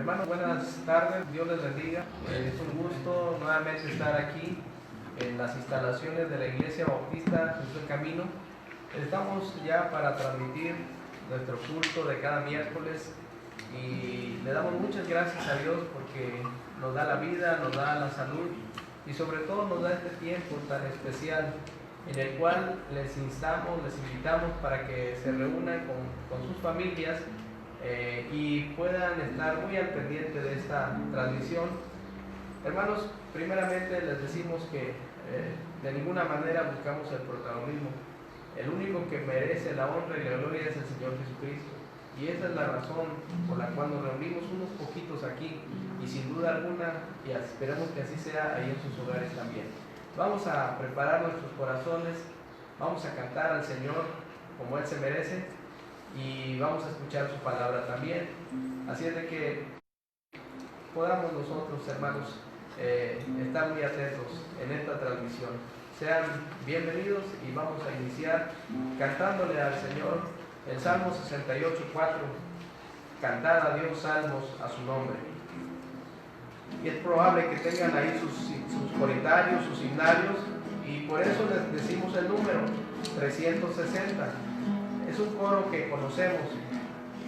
Hermanos, buenas tardes, Dios les bendiga. Es un gusto nuevamente estar aquí en las instalaciones de la Iglesia Bautista Jesús el Camino. Estamos ya para transmitir nuestro culto de cada miércoles y le damos muchas gracias a Dios porque nos da la vida, nos da la salud y sobre todo nos da este tiempo tan especial en el cual les instamos, les invitamos para que se reúnan con sus familias y puedan estar muy al pendiente de esta transmisión. Hermanos, primeramente les decimos que de ninguna manera buscamos el protagonismo. El único que merece la honra y la gloria es el Señor Jesucristo. Y esa es la razón por la cual nos reunimos unos poquitos aquí y sin duda alguna, y esperamos que así sea ahí en sus hogares también. Vamos a preparar nuestros corazones, vamos a cantar al Señor como Él se merece y vamos a escuchar su palabra también. Así es de que podamos nosotros, hermanos, estar muy atentos en esta transmisión. Sean bienvenidos y vamos a iniciar cantándole al Señor el Salmo 68:4. Cantar a Dios salmos a su nombre. Y es probable que tengan ahí sus coritarios, sus himnarios, y por eso les decimos el número 360. Es un coro que conocemos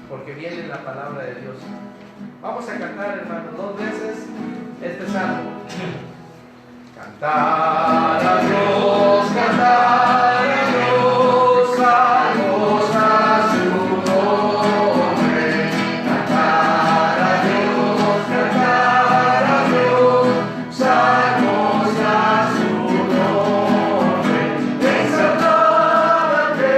porque viene en la palabra de Dios. Vamos a cantar, hermanos, 2 veces este salmo. Cantar a Dios, cantar a Dios, salmos a su nombre. Cantar a Dios, cantar a Dios, salmos a su nombre. Exaltada que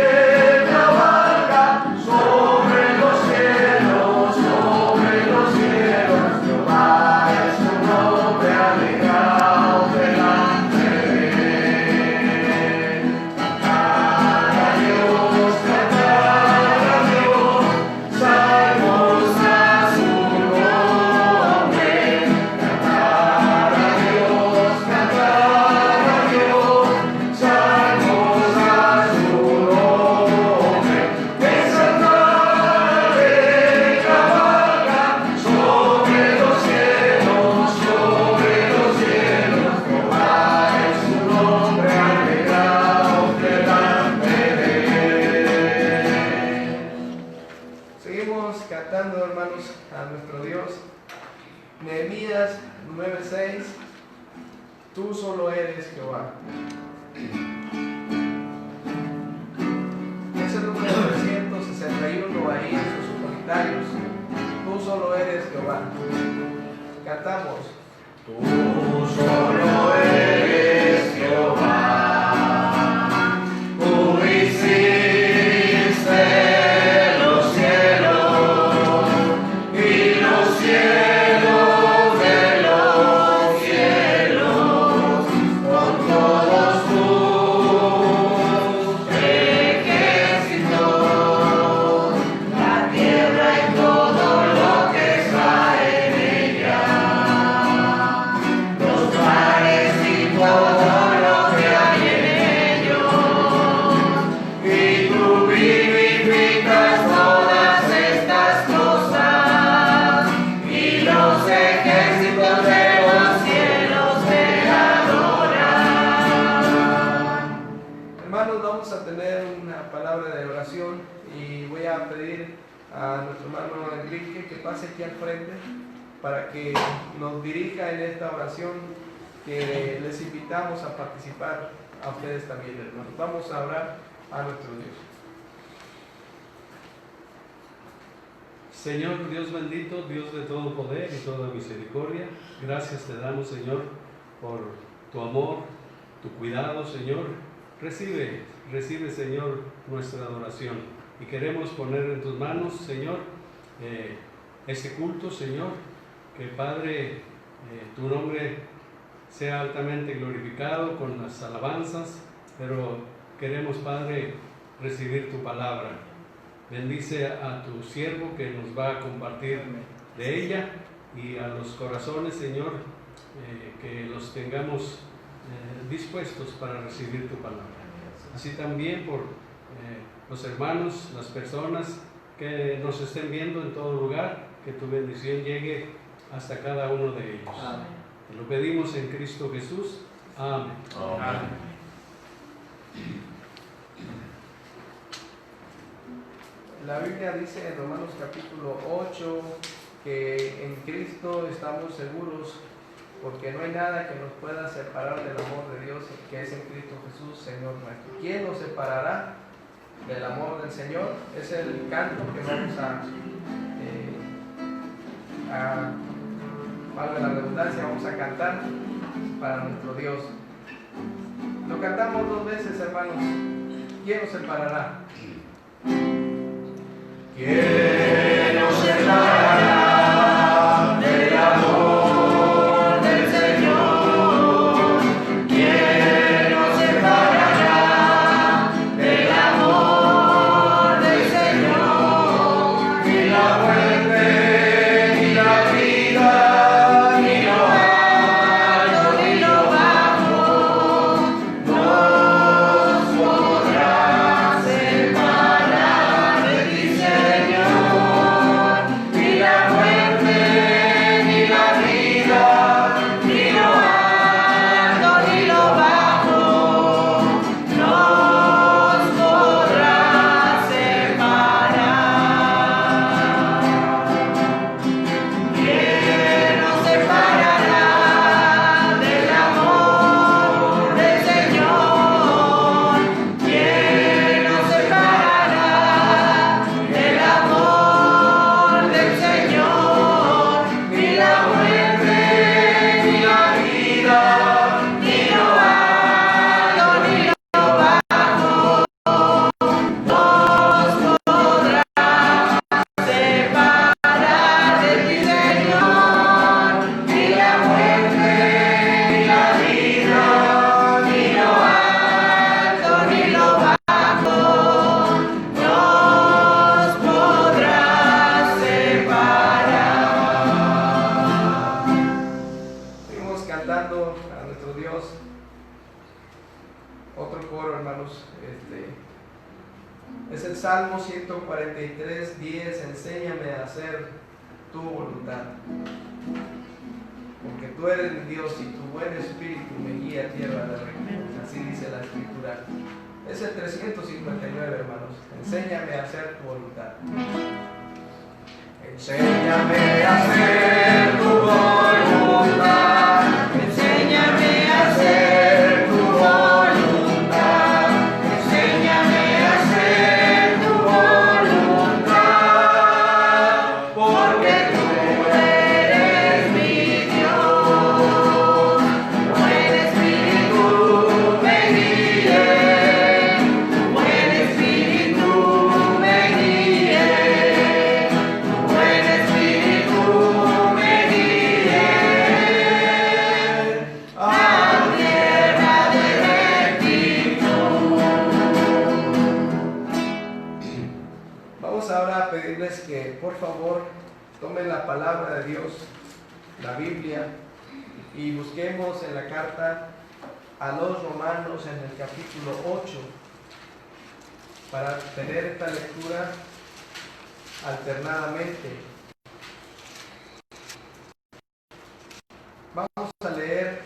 cabalga sobre los cielos, Jehová es su nombre, alegraos delante de él. Cantar a Dios, salmos a su nombre. Cantar a Dios, salmos a su nombre. Exaltada que cabalga sobre los cielos, Jehová es su nombre, alegraos delante de él. Seguimos cantando, hermanos, a nuestro Dios. Nehemías 9:6. Tú solo eres Jehová. Es el número 361 ahí en sus comentarios. Tú solo eres Jehová. Cantamos. Tú solo eres Jehová. Tú hiciste los cielos y los cielos de los cielos con todos tus ejércitos, la tierra y todo lo que está en ella, los mares y todo lo que hay en ellos, y tú vivificas todas estas cosas, y los ejércitos de los cielos te adoran. Hermanos, vamos a tener una palabra de oración y voy a pedir a nuestro hermano Enrique que pase aquí al frente para que nos dirija en esta oración que les invitamos a participar a ustedes también, hermanos. Vamos a orar a nuestro Dios. Señor Dios bendito, Dios de todo poder y toda misericordia, gracias te damos, Señor, por tu amor, tu cuidado, Señor. Recibe, Señor, nuestra adoración. Y queremos poner en tus manos, Señor, este culto, Señor, que Padre, tu nombre sea altamente glorificado con las alabanzas, pero queremos, Padre, recibir tu palabra. Bendice a tu siervo que nos va a compartir de ella y a los corazones, Señor, que los tengamos dispuestos para recibir tu palabra. Así también por los hermanos, las personas que nos estén viendo en todo lugar, que tu bendición llegue hasta cada uno de ellos. Amén. Te lo pedimos en Cristo Jesús. Amén. Amén. La Biblia dice en Romanos capítulo 8 que en Cristo estamos seguros porque no hay nada que nos pueda separar del amor de Dios que es en Cristo Jesús, Señor nuestro. ¿Quién nos separará del amor del Señor? Es el canto que vamos valga la redundancia, vamos a cantar para nuestro Dios. Lo cantamos 2 veces, hermanos. ¿Quién nos separará? ¿Quién nos separará del amor del Señor? ¿Quién nos separará del amor del Señor? Ni la muerte, ni la vida, ni lo alto, ni lo bajo, nos podrá separar de ti, Señor. Ni la muerte, ni la vida, ni lo alto, ni lo bajo, nos podrá separar. ¿Quién nos separará del amor del Señor? ¿Quién nos separará del amor del Señor? Ni la muerte, ni la vida, ni lo alto, ni lo bajo, nos podrá separar de ti, Señor. Ni la muerte, ni la vida, ni lo alto, ni lo bajo, nos podrá separar. Seguimos cantando a nuestro Dios. Otro coro, hermanos. Es el Salmo 143, 10. Enséñame a hacer tu voluntad. Porque tú eres mi Dios y tu buen espíritu me guía a tierra de rectitud. Así dice la Escritura. Es el 359, hermanos. Enséñame a hacer tu voluntad. Enséñame a hacer tu voluntad. Enséñame a hacer tu voluntad. Enséñame a hacer tu voluntad. Porque tú eres mi Dios. Buen espíritu me guíe. Buen espíritu me guíe. Buen espíritu me guíe a tierra de rectitud. Vamos ahora a pedirles que por favor tomen la palabra de Dios, la Biblia, y busquemos en la carta a los Romanos en el capítulo 8 para tener esta lectura alternadamente. Vamos a leer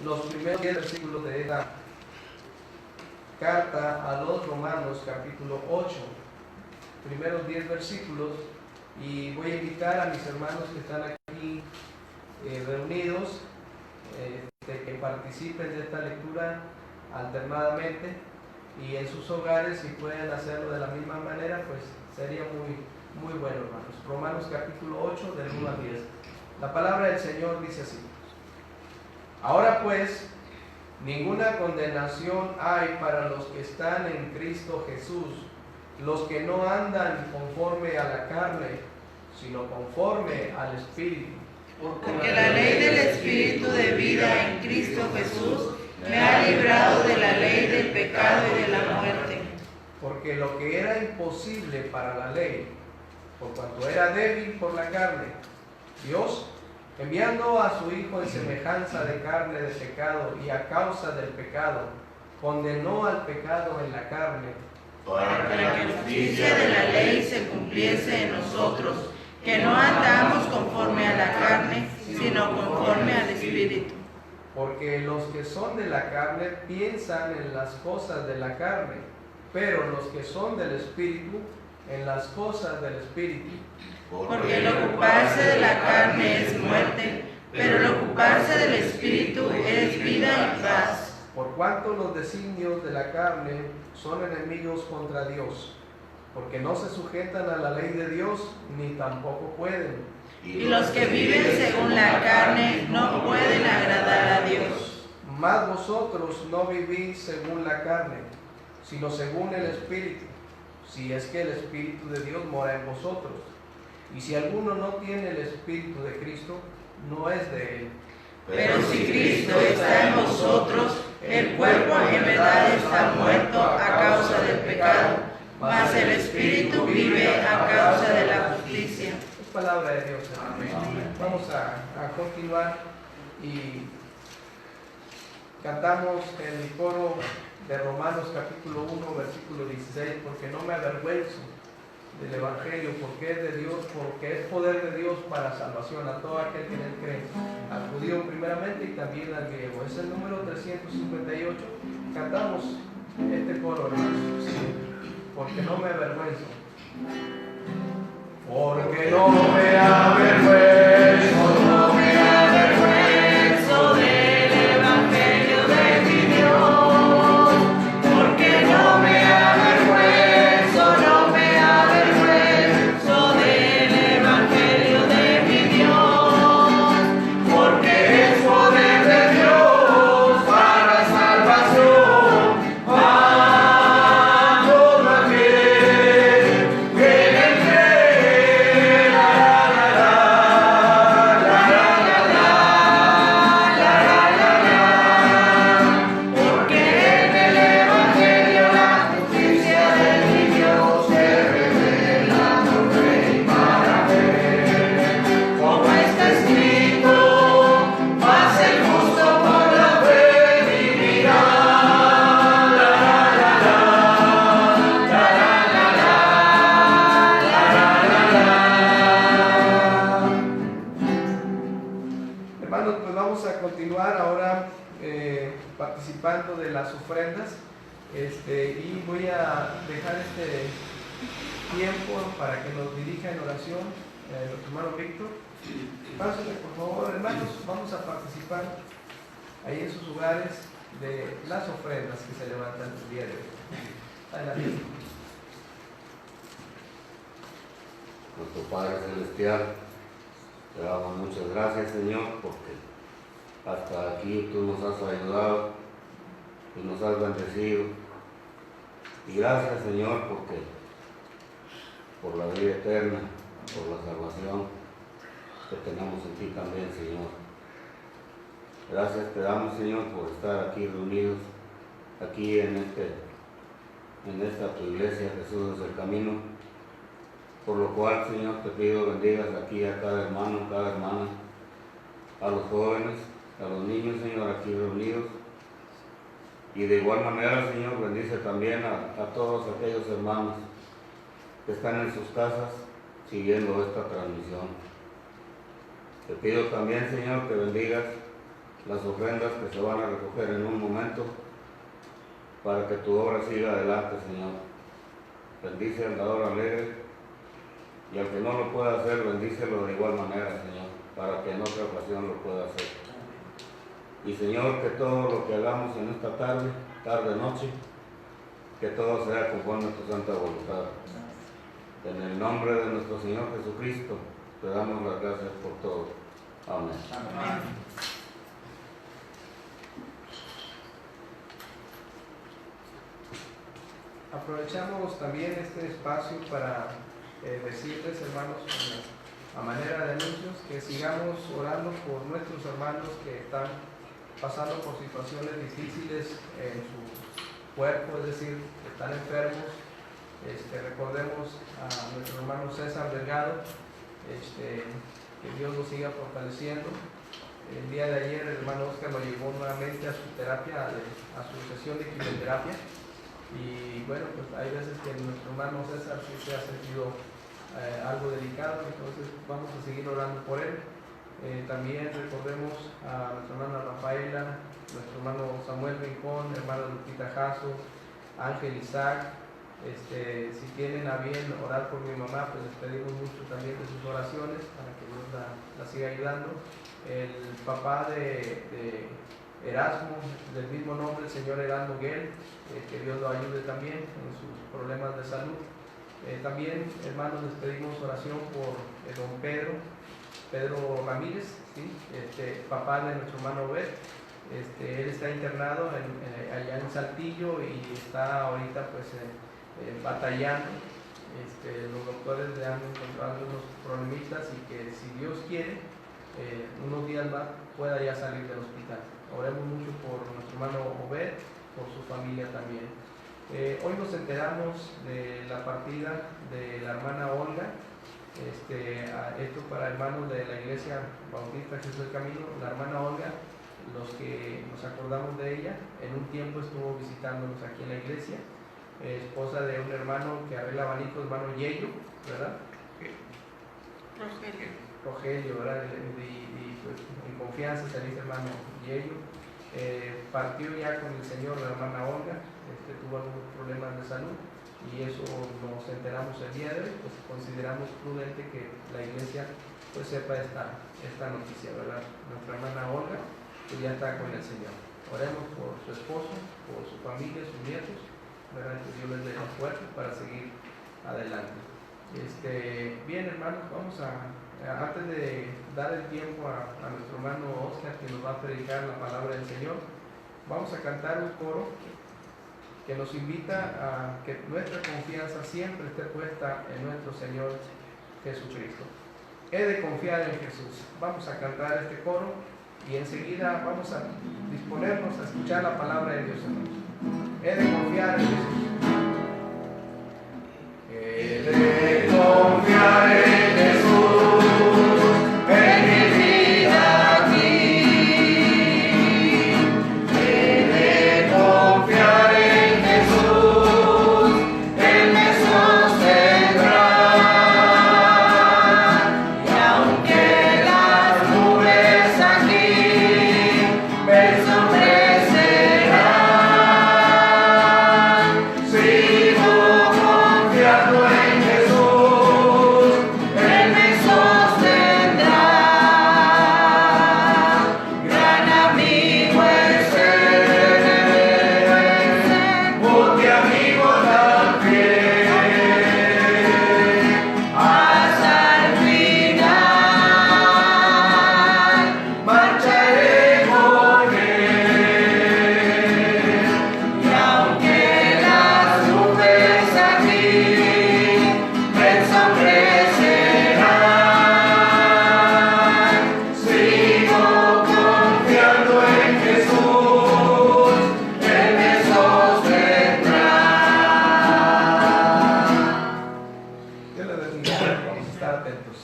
los primeros 10 versículos de esta carta a los Romanos, capítulo 8. Primeros 10 versículos, y voy a invitar a mis hermanos que están aquí reunidos que participen de esta lectura alternadamente, y en sus hogares, si pueden hacerlo de la misma manera, pues sería muy bueno, hermanos. Romanos capítulo 8, del 1 al 10. La palabra del Señor dice así: Ahora pues, ninguna condenación hay para los que están en Cristo Jesús, los que no andan conforme a la carne, sino conforme al Espíritu. Porque la ley del Espíritu de vida en Cristo Jesús me ha librado de la ley del pecado y de la muerte. Porque lo que era imposible para la ley, por cuanto era débil por la carne, Dios, enviando a su Hijo en semejanza de carne de pecado y a causa del pecado, condenó al pecado en la carne, para que la justicia de la ley se cumpliese en nosotros, que no andamos conforme a la carne, sino conforme al Espíritu. Porque los que son de la carne piensan en las cosas de la carne, pero los que son del Espíritu, en las cosas del Espíritu. Porque el ocuparse de la carne es muerte, pero el ocuparse del Espíritu es vida y paz. Por cuanto los designios de la carne son enemigos contra Dios, porque no se sujetan a la ley de Dios, ni tampoco pueden. Y los que viven según la carne no pueden agradar a Dios. Mas vosotros no vivís según la carne, sino según el Espíritu, si es que el Espíritu de Dios mora en vosotros. Y si alguno no tiene el Espíritu de Cristo, no es de él. Pero si Cristo está en vosotros, el cuerpo en verdad está muerto a causa del pecado, mas el Espíritu vive a causa de la justicia. Es palabra de Dios. Amén. Vamos a continuar y cantamos el coro de Romanos capítulo 1, versículo 16, porque no me avergüenzo del Evangelio, porque es de Dios, porque es poder de Dios para salvación a todo aquel que en él cree, al judío primeramente y también al griego. Es el número 358. Cantamos este coro, hermanos. Porque no me avergüenzo. Porque no me avergüenzo, no me avergüenzo del Evangelio de mi Dios. Porque no me avergüenzo, no me avergüenzo del Evangelio de mi Dios. Porque es poder de Dios para salvación a todo aquel que en él cree. Porque en el Evangelio la justicia de mi Dios se revela por fe y para ver. Como está escrito, mas el justo por la fe vivirá. Hermanos, pues vamos a continuar ahora participando de las ofrendas, y voy a dejar este tiempo para que nos dirija en oración nuestro hermano Víctor. Pásenle, por favor, hermanos, vamos a participar ahí en sus lugares de las ofrendas que se levantan el día de hoy. Adelante. Nuestro Padre Celestial, te damos muchas gracias, Señor, porque hasta aquí tú nos has ayudado y nos has bendecido. Y gracias, Señor, porque por la vida eterna, por la salvación que tenemos en ti también, Señor. Gracias te damos, Señor, por estar aquí reunidos, aquí en esta tu iglesia, Jesús es el camino. Por lo cual, Señor, te pido bendigas aquí a cada hermano, cada hermana, a los jóvenes, a los niños, Señor, aquí reunidos. Y de igual manera, Señor, bendice también a todos aquellos hermanos que están en sus casas siguiendo esta transmisión. Te pido también, Señor, que bendigas las ofrendas que se van a recoger en un momento para que tu obra siga adelante, Señor. Bendice al dador alegre. Y al que no lo pueda hacer, bendícelo de igual manera, Señor, para que en otra ocasión lo pueda hacer. Y Señor, que todo lo que hagamos en esta tarde, noche, que todo sea conforme a tu santa voluntad. En el nombre de nuestro Señor Jesucristo, te damos las gracias por todo. Amén. Amén. Aprovechamos también este espacio para decirles, hermanos, a manera de anuncios, que sigamos orando por nuestros hermanos que están pasando por situaciones difíciles en su cuerpo, es decir, que están enfermos. Recordemos a nuestro hermano César Delgado, que Dios lo siga fortaleciendo. El día de ayer el hermano Oscar lo llevó nuevamente a su terapia, a su sesión de quimioterapia, Y bueno, pues hay veces que nuestro hermano César sí se ha sentido algo delicado, entonces vamos a seguir orando por él. También recordemos a nuestra hermana Rafaela, nuestro hermano Samuel Rincón, hermana Lupita Jasso, Ángel Isaac. Si tienen a bien orar por mi mamá, pues les pedimos mucho también de sus oraciones para que Dios la siga ayudando. El papá de Erasmo, del mismo nombre, el señor Erasmo Guel, que Dios lo ayude también en sus problemas de salud. También, hermanos, les pedimos oración por don Pedro Ramírez, ¿sí? Papá de nuestro hermano Obed. Él está internado allá en Saltillo y está ahorita pues batallando. Los doctores le han encontrado unos problemitas y que si Dios quiere, unos días más pueda ya salir del hospital. Oremos mucho por nuestro hermano Obed, por su familia también. Hoy nos enteramos de la partida de la hermana Olga. Esto para hermanos de la Iglesia Bautista Jesús del Camino. La hermana Olga, los que nos acordamos de ella, en un tiempo estuvo visitándonos aquí en la iglesia, esposa de un hermano que arregla abanicos, hermano Yello, ¿verdad? Rogelio, ¿verdad? Y pues en confianza se dice hermano Yello. Partió ya con el Señor la hermana Olga, tuvo algunos problemas de salud y eso nos enteramos el día de hoy, pues consideramos prudente que la iglesia pues sepa esta noticia, ¿verdad? Nuestra hermana Olga pues ya está con el Señor. Oremos por su esposo, por su familia, sus nietos, ¿verdad? Que Dios les dé la fuerza para seguir adelante. Bien, hermanos, vamos antes de dar el tiempo a nuestro hermano Oscar, que nos va a predicar la palabra del Señor, vamos a cantar un coro que nos invita a que nuestra confianza siempre esté puesta en nuestro Señor Jesucristo. He de confiar en Jesús. Vamos a cantar este coro y enseguida vamos a disponernos a escuchar la palabra de Dios, hermanos. He de confiar en Jesús. He de confiar en Jesús, en mi vida aquí. He de confiar en Jesús, Él me sostendrá. Y aunque las nubes aquí me ensombrecerán, sigo confiando en Jesús, Él me sostendrá. Gran amigo es Él, porque amigo tan fiel, hasta el final marcharé con Él. Y aunque las nubes aquí me ensombrecerán, sigo confiando en Jesús, Él me sostendrá. Dios les bendiga, vamos a estar atentos.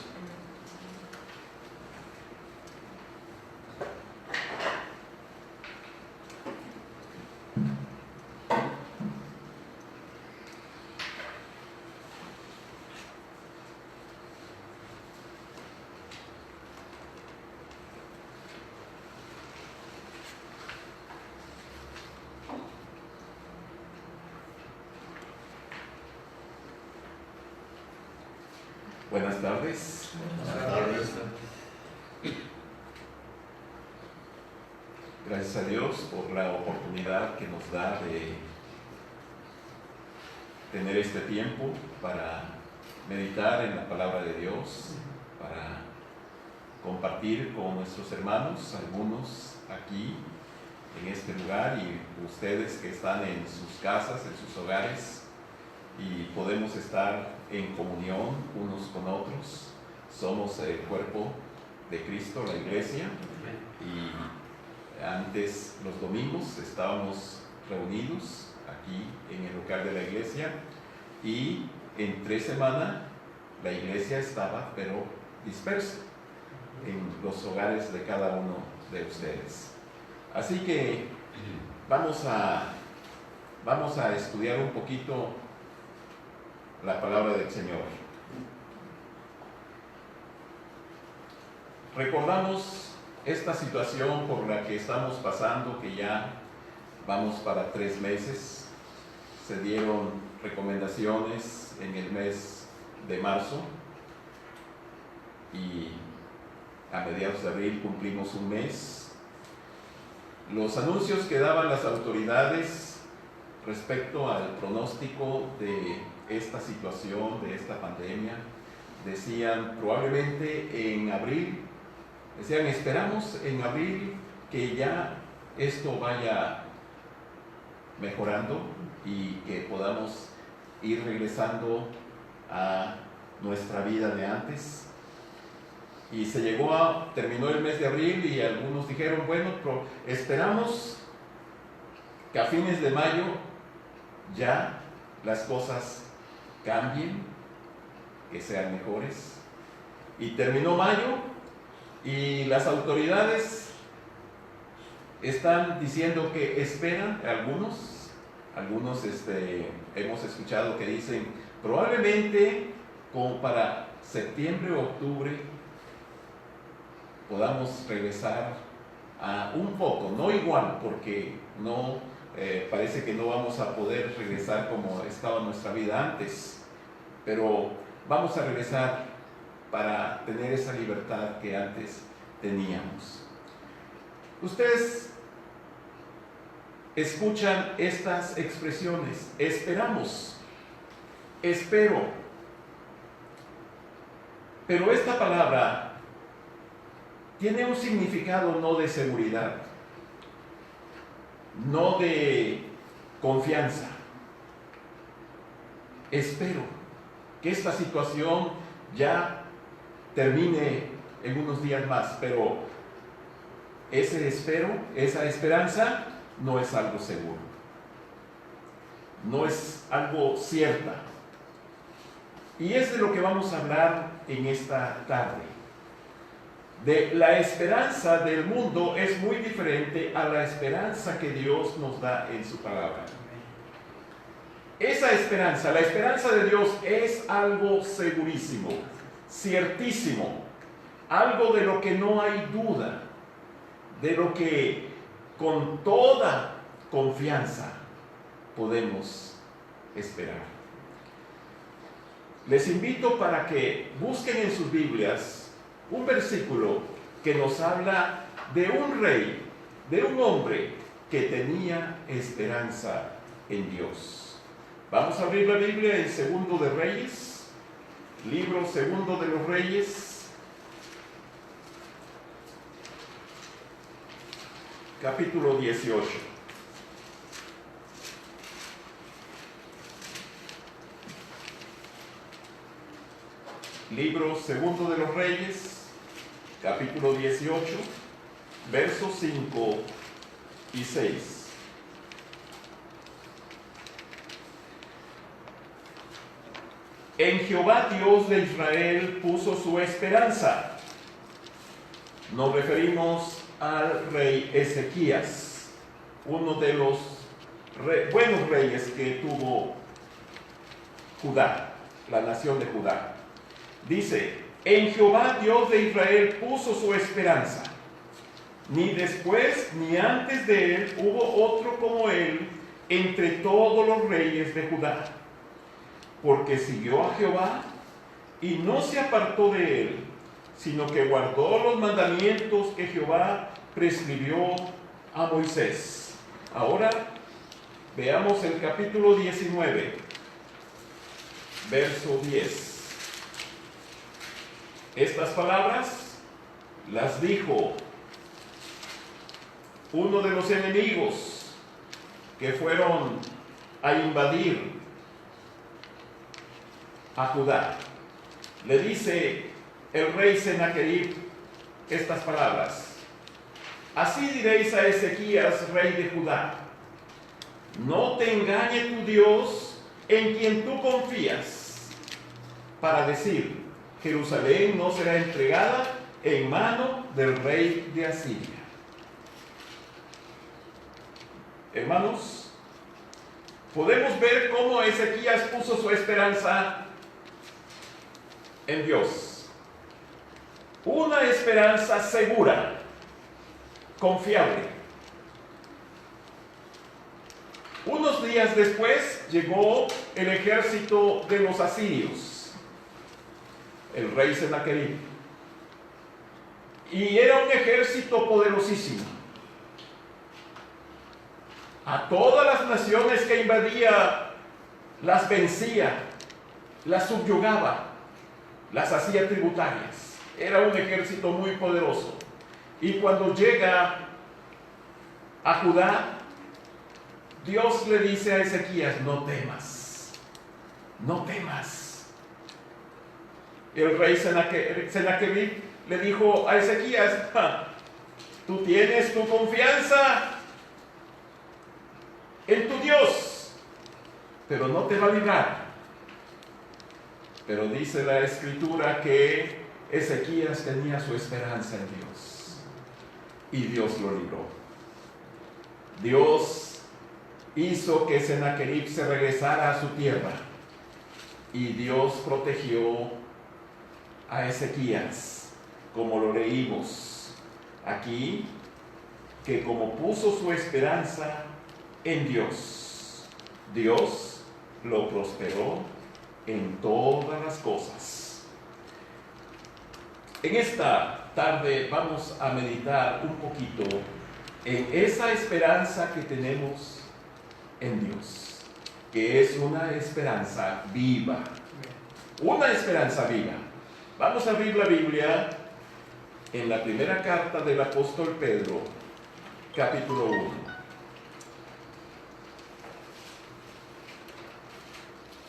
Buenas tardes. Gracias a Dios por la oportunidad que nos da de tener este tiempo para meditar en la palabra de Dios, para compartir con nuestros hermanos, algunos aquí en este lugar y ustedes que están en sus casas, en sus hogares, y podemos estar en comunión unos con otros. Somos el cuerpo de Cristo, la iglesia, y antes los domingos estábamos reunidos aquí en el local de la iglesia y entre semana la iglesia estaba pero dispersa en los hogares de cada uno de ustedes. Así que vamos a vamos a estudiar un poquito la palabra del Señor. Recordamos esta situación por la que estamos pasando, que ya vamos para 3 meses. Se dieron recomendaciones en el mes de marzo y a mediados de abril cumplimos un mes. Los anuncios que daban las autoridades respecto al pronóstico de esta situación, de esta pandemia, decían probablemente en abril, decían esperamos en abril que ya esto vaya mejorando y que podamos ir regresando a nuestra vida de antes. Y terminó el mes de abril y algunos dijeron, bueno, pero esperamos que a fines de mayo ya las cosas cambien, que sean mejores. Y terminó mayo y las autoridades están diciendo que esperan, algunos hemos escuchado que dicen probablemente como para septiembre o octubre podamos regresar a un poco, no igual, porque no parece que no vamos a poder regresar como estaba nuestra vida antes, pero vamos a regresar para tener esa libertad que antes teníamos. Ustedes escuchan estas expresiones: esperamos, espero. Pero esta palabra tiene un significado no de seguridad, no de confianza. Espero que esta situación ya termine en unos días más, pero ese espero, esa esperanza, no es algo seguro, no es algo cierta. Y es de lo que vamos a hablar en esta tarde. De la esperanza del mundo es muy diferente a la esperanza que Dios nos da en su palabra. Esa esperanza, la esperanza de Dios, es algo segurísimo, ciertísimo, algo de lo que no hay duda, de lo que con toda confianza podemos esperar. Les invito para que busquen en sus Biblias un versículo que nos habla de un rey, de un hombre que tenía esperanza en Dios. Vamos a abrir la Biblia en Segundo de Reyes, libro Segundo de los Reyes, capítulo 18. Libro Segundo de los Reyes, capítulo 18, versos 5 y 6. En Jehová Dios de Israel puso su esperanza. Nos referimos al rey Ezequías, uno de los buenos reyes que tuvo Judá, la nación de Judá. Dice: en Jehová Dios de Israel puso su esperanza. Ni después ni antes de él hubo otro como él entre todos los reyes de Judá. Porque siguió a Jehová y no se apartó de él, sino que guardó los mandamientos que Jehová prescribió a Moisés. Ahora veamos el capítulo 19, verso 10. Estas palabras las dijo uno de los enemigos que fueron a invadir a Judá. Le dice el rey Sennacherib estas palabras: así diréis a Ezequías, rey de Judá: no te engañe tu Dios en quien tú confías, para decir: Jerusalén no será entregada en mano del rey de Asiria. Hermanos, podemos ver cómo Ezequías puso su esperanza en Dios. Una esperanza segura, confiable. Unos días después llegó el ejército de los asirios, el rey Sennacherib, y era un ejército poderosísimo. A todas las naciones que invadía, las vencía, las subyugaba, las hacía tributarias. Era un ejército muy poderoso. Y cuando llega a Judá, Dios le dice a Ezequías: no temas, no temas. El rey Sennacherib le dijo a Ezequías: tú tienes tu confianza en tu Dios, pero no te va a librar. Pero dice la Escritura que Ezequías tenía su esperanza en Dios, y Dios lo libró. Dios hizo que Sennacherib se regresara a su tierra, y Dios protegió a Ezequías, como lo leímos aquí, que como puso su esperanza en Dios, Dios lo prosperó en todas las cosas. En esta tarde vamos a meditar un poquito en esa esperanza que tenemos en Dios, que es una esperanza viva. Una esperanza viva. Vamos a abrir la Biblia en la primera carta del apóstol Pedro, capítulo 1.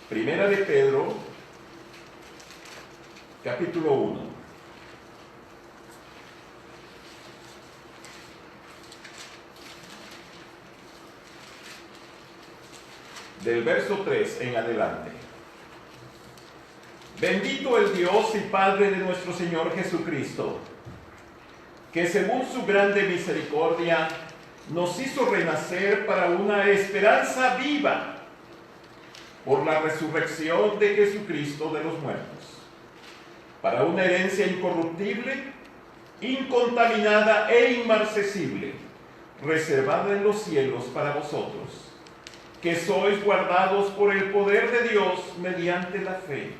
Primera de Pedro, capítulo 1. Del verso 3 en adelante. Bendito el Dios y Padre de nuestro Señor Jesucristo, que según su grande misericordia nos hizo renacer para una esperanza viva por la resurrección de Jesucristo de los muertos, para una herencia incorruptible, incontaminada e inmarcesible, reservada en los cielos para vosotros, que sois guardados por el poder de Dios mediante la fe,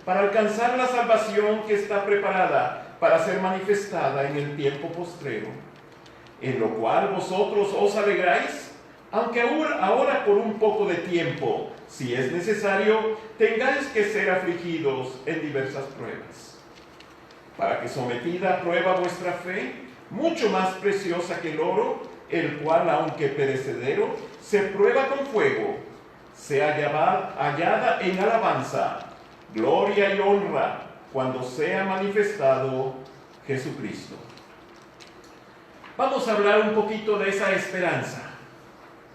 para alcanzar la salvación que está preparada para ser manifestada en el tiempo postrero, en lo cual vosotros os alegráis, aunque ahora por un poco de tiempo, si es necesario, tengáis que ser afligidos en diversas pruebas, para que sometida a prueba vuestra fe, mucho más preciosa que el oro, el cual, aunque perecedero, se prueba con fuego, sea hallada en alabanza, gloria y honra, cuando sea manifestado Jesucristo. Vamos a hablar un poquito de esa esperanza,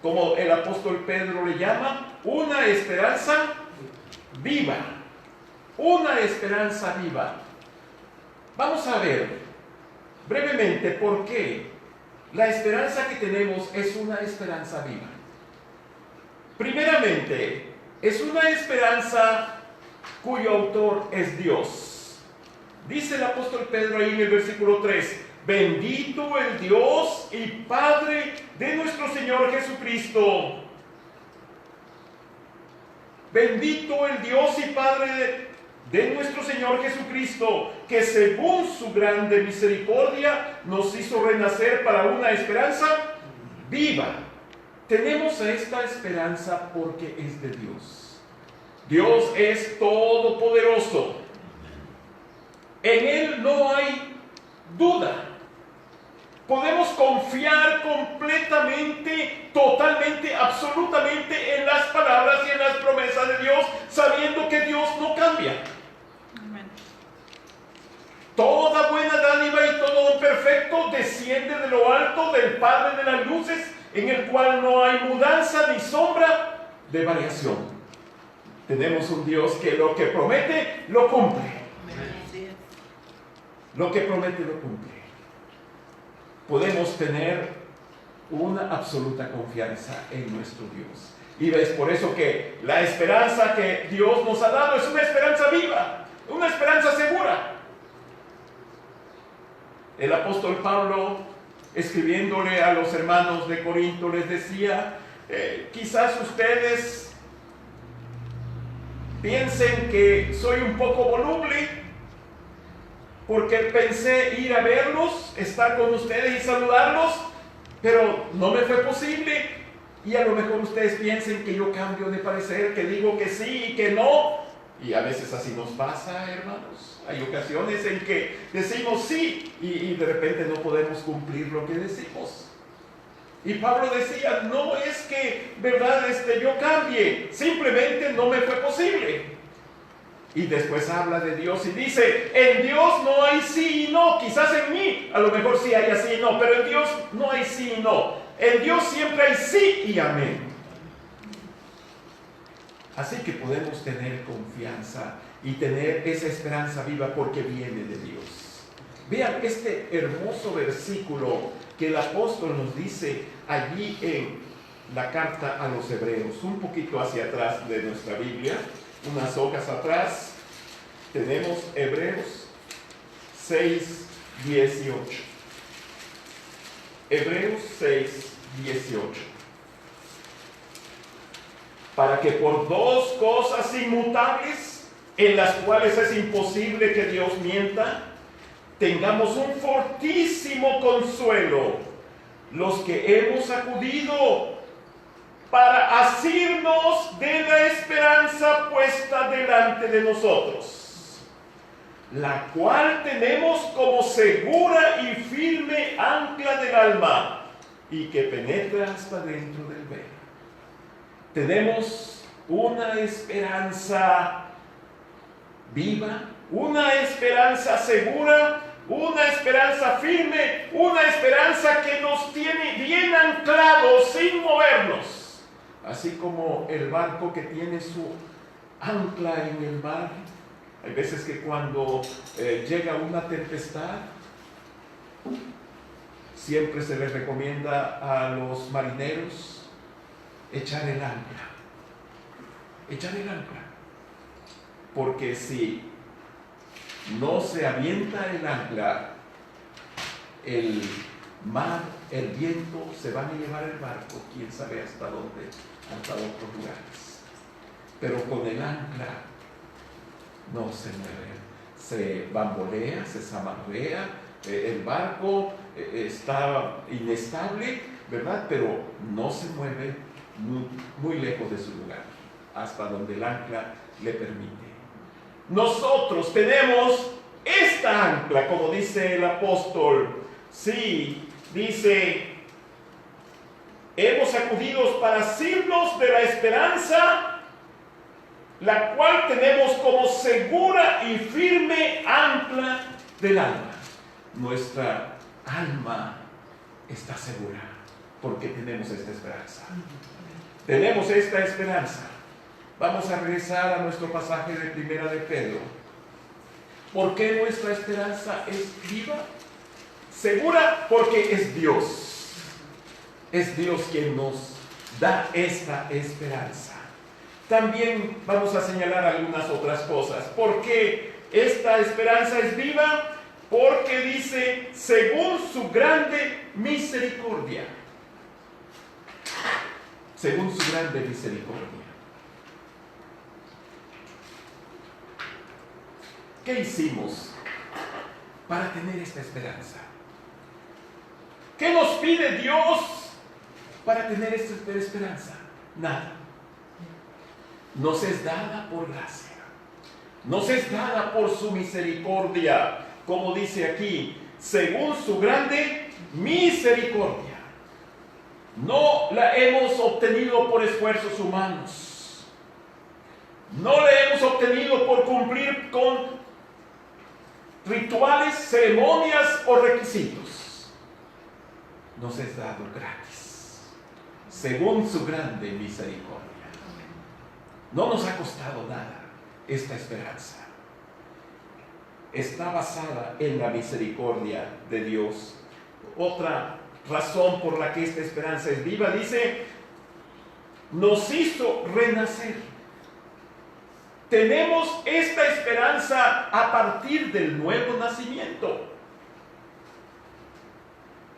como el apóstol Pedro le llama, una esperanza viva. Una esperanza viva. Vamos a ver brevemente por qué la esperanza que tenemos es una esperanza viva. Primeramente, es una esperanza cuyo autor es Dios. Dice el apóstol Pedro ahí en el versículo 3, bendito el Dios y Padre de nuestro Señor Jesucristo. Bendito el Dios y Padre de nuestro Señor Jesucristo, que según su grande misericordia nos hizo renacer para una esperanza viva. Tenemos esta esperanza porque es de Dios. Dios es todopoderoso. En Él no hay duda. Podemos confiar completamente, totalmente, absolutamente en las palabras y en las promesas de Dios, sabiendo que Dios no cambia. Amén. Toda buena dádiva y todo don perfecto desciende de lo alto del Padre de las luces, en el cual no hay mudanza ni sombra de variación. Tenemos un Dios que lo que promete, lo cumple. Así es. Lo que promete, lo cumple. Podemos tener una absoluta confianza en nuestro Dios. Y es por eso que la esperanza que Dios nos ha dado es una esperanza viva, una esperanza segura. El apóstol Pablo, escribiéndole a los hermanos de Corinto, les decía, quizás ustedes piensen que soy un poco voluble, porque pensé ir a verlos, estar con ustedes y saludarlos, pero no me fue posible. Y a lo mejor ustedes piensen que yo cambio de parecer, que digo que sí y que no. Y a veces así nos pasa, hermanos. Hay ocasiones en que decimos sí y de repente no podemos cumplir lo que decimos. Y Pablo decía, no es que, verdad, yo cambie, simplemente no me fue posible. Y después habla de Dios y dice, en Dios no hay sí y no. Quizás en mí a lo mejor sí hay así y no, pero en Dios no hay sí y no. En Dios siempre hay sí y amén. Así que podemos tener confianza y tener esa esperanza viva porque viene de Dios. Vean este hermoso versículo que el apóstol nos dice allí en la carta a los Hebreos, un poquito hacia atrás de nuestra Biblia, unas hojas atrás, tenemos Hebreos 6:18. Hebreos 6:18. Para que por dos cosas inmutables, en las cuales es imposible que Dios mienta, tengamos un fortísimo consuelo, los que hemos acudido para asirnos de la esperanza puesta delante de nosotros, la cual tenemos como segura y firme ancla del alma, y que penetra hasta dentro del velo. Tenemos una esperanza viva, una esperanza segura, una esperanza firme, una esperanza que nos tiene bien anclados sin movernos. Así como el barco que tiene su ancla en el mar. Hay veces que cuando llega una tempestad, siempre se les recomienda a los marineros echar el ancla. Echar el ancla. Porque si no se avienta el ancla, el mar, el viento se van a llevar el barco, quién sabe hasta dónde, hasta otros lugares. Pero con el ancla no se mueve, se bambolea, se zamarrea, el barco está inestable, ¿verdad? Pero no se mueve muy lejos de su lugar, hasta donde el ancla le permite. Nosotros tenemos esta ancla, como dice el apóstol. Sí, dice, hemos acudido para asirnos de la esperanza, la cual tenemos como segura y firme ancla del alma. Nuestra alma está segura porque tenemos esta esperanza. Tenemos esta esperanza. Vamos a regresar a nuestro pasaje de Primera de Pedro. ¿Por qué nuestra esperanza es viva? Segura porque es Dios. Es Dios quien nos da esta esperanza. También vamos a señalar algunas otras cosas. ¿Por qué esta esperanza es viva? Porque dice, según su grande misericordia. Según su grande misericordia. ¿Qué hicimos para tener esta esperanza? ¿Qué nos pide Dios para tener esta esperanza? Nada. Nos es dada por gracia. Nos es dada por su misericordia. Como dice aquí, según su grande misericordia. No la hemos obtenido por esfuerzos humanos. No la hemos obtenido por cumplir con rituales, ceremonias o requisitos. Nos es dado gratis, según su grande misericordia. No nos ha costado nada esta esperanza. Está basada en la misericordia de Dios. Otra razón por la que esta esperanza es viva, dice, nos hizo renacer. Tenemos esta esperanza a partir del nuevo nacimiento.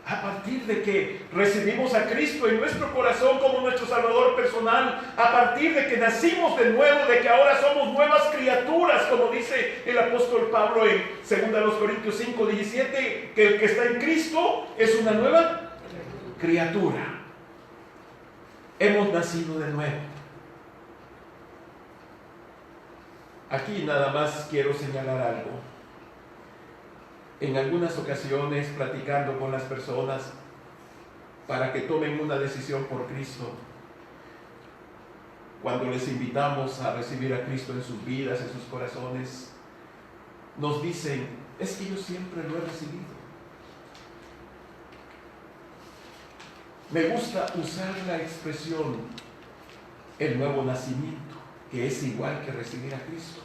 A partir de que recibimos a Cristo en nuestro corazón como nuestro Salvador personal, a partir de que nacimos de nuevo, de que ahora somos nuevas criaturas, como dice el apóstol Pablo en 2 Corintios 5:17, que el que está en Cristo es una nueva criatura. Hemos nacido de nuevo. Aquí nada más quiero señalar algo. En algunas ocasiones, platicando con las personas para que tomen una decisión por Cristo, cuando les invitamos a recibir a Cristo en sus vidas, en sus corazones, nos dicen: es que yo siempre lo he recibido. Me gusta usar la expresión el nuevo nacimiento, que es igual que recibir a Cristo.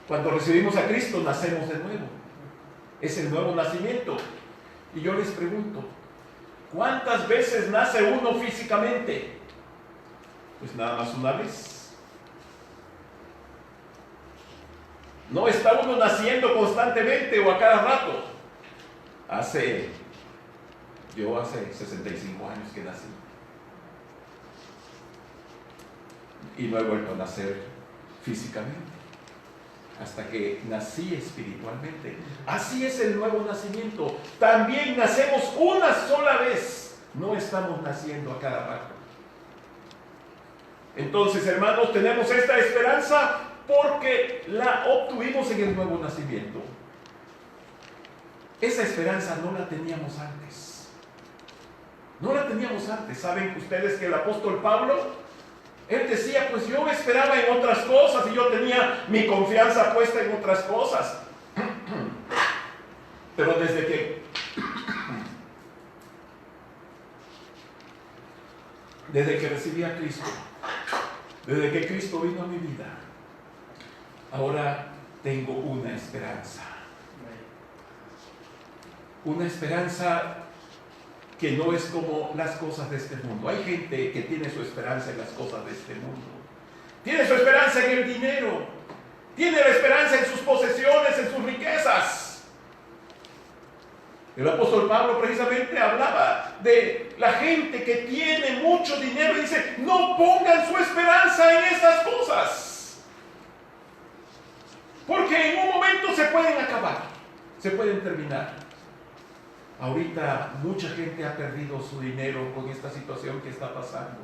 Cuando recibimos a Cristo, nacemos de nuevo. Es el nuevo nacimiento. Y yo les pregunto, ¿cuántas veces nace uno físicamente? Pues nada más una vez. No está uno naciendo constantemente o a cada rato. Yo hace 65 años que nací. Y no he vuelto a nacer físicamente, hasta que nací espiritualmente. Así es el nuevo nacimiento. También nacemos una sola vez. No estamos naciendo a cada rato. Entonces, hermanos, tenemos esta esperanza porque la obtuvimos en el nuevo nacimiento. Esa esperanza no la teníamos antes. No la teníamos antes. ¿Saben ustedes que el apóstol Pablo, él decía: pues yo esperaba en otras cosas y yo tenía mi confianza puesta en otras cosas? Pero desde que recibí a Cristo, desde que Cristo vino a mi vida, ahora tengo una esperanza. Una esperanza que no es como las cosas de este mundo. Hay gente que tiene su esperanza en las cosas de este mundo. Tiene su esperanza en el dinero. Tiene la esperanza en sus posesiones, en sus riquezas. El apóstol Pablo precisamente hablaba de la gente que tiene mucho dinero y dice: no pongan su esperanza en esas cosas, porque en un momento se pueden acabar, se pueden terminar. Ahorita mucha gente ha perdido su dinero con esta situación que está pasando.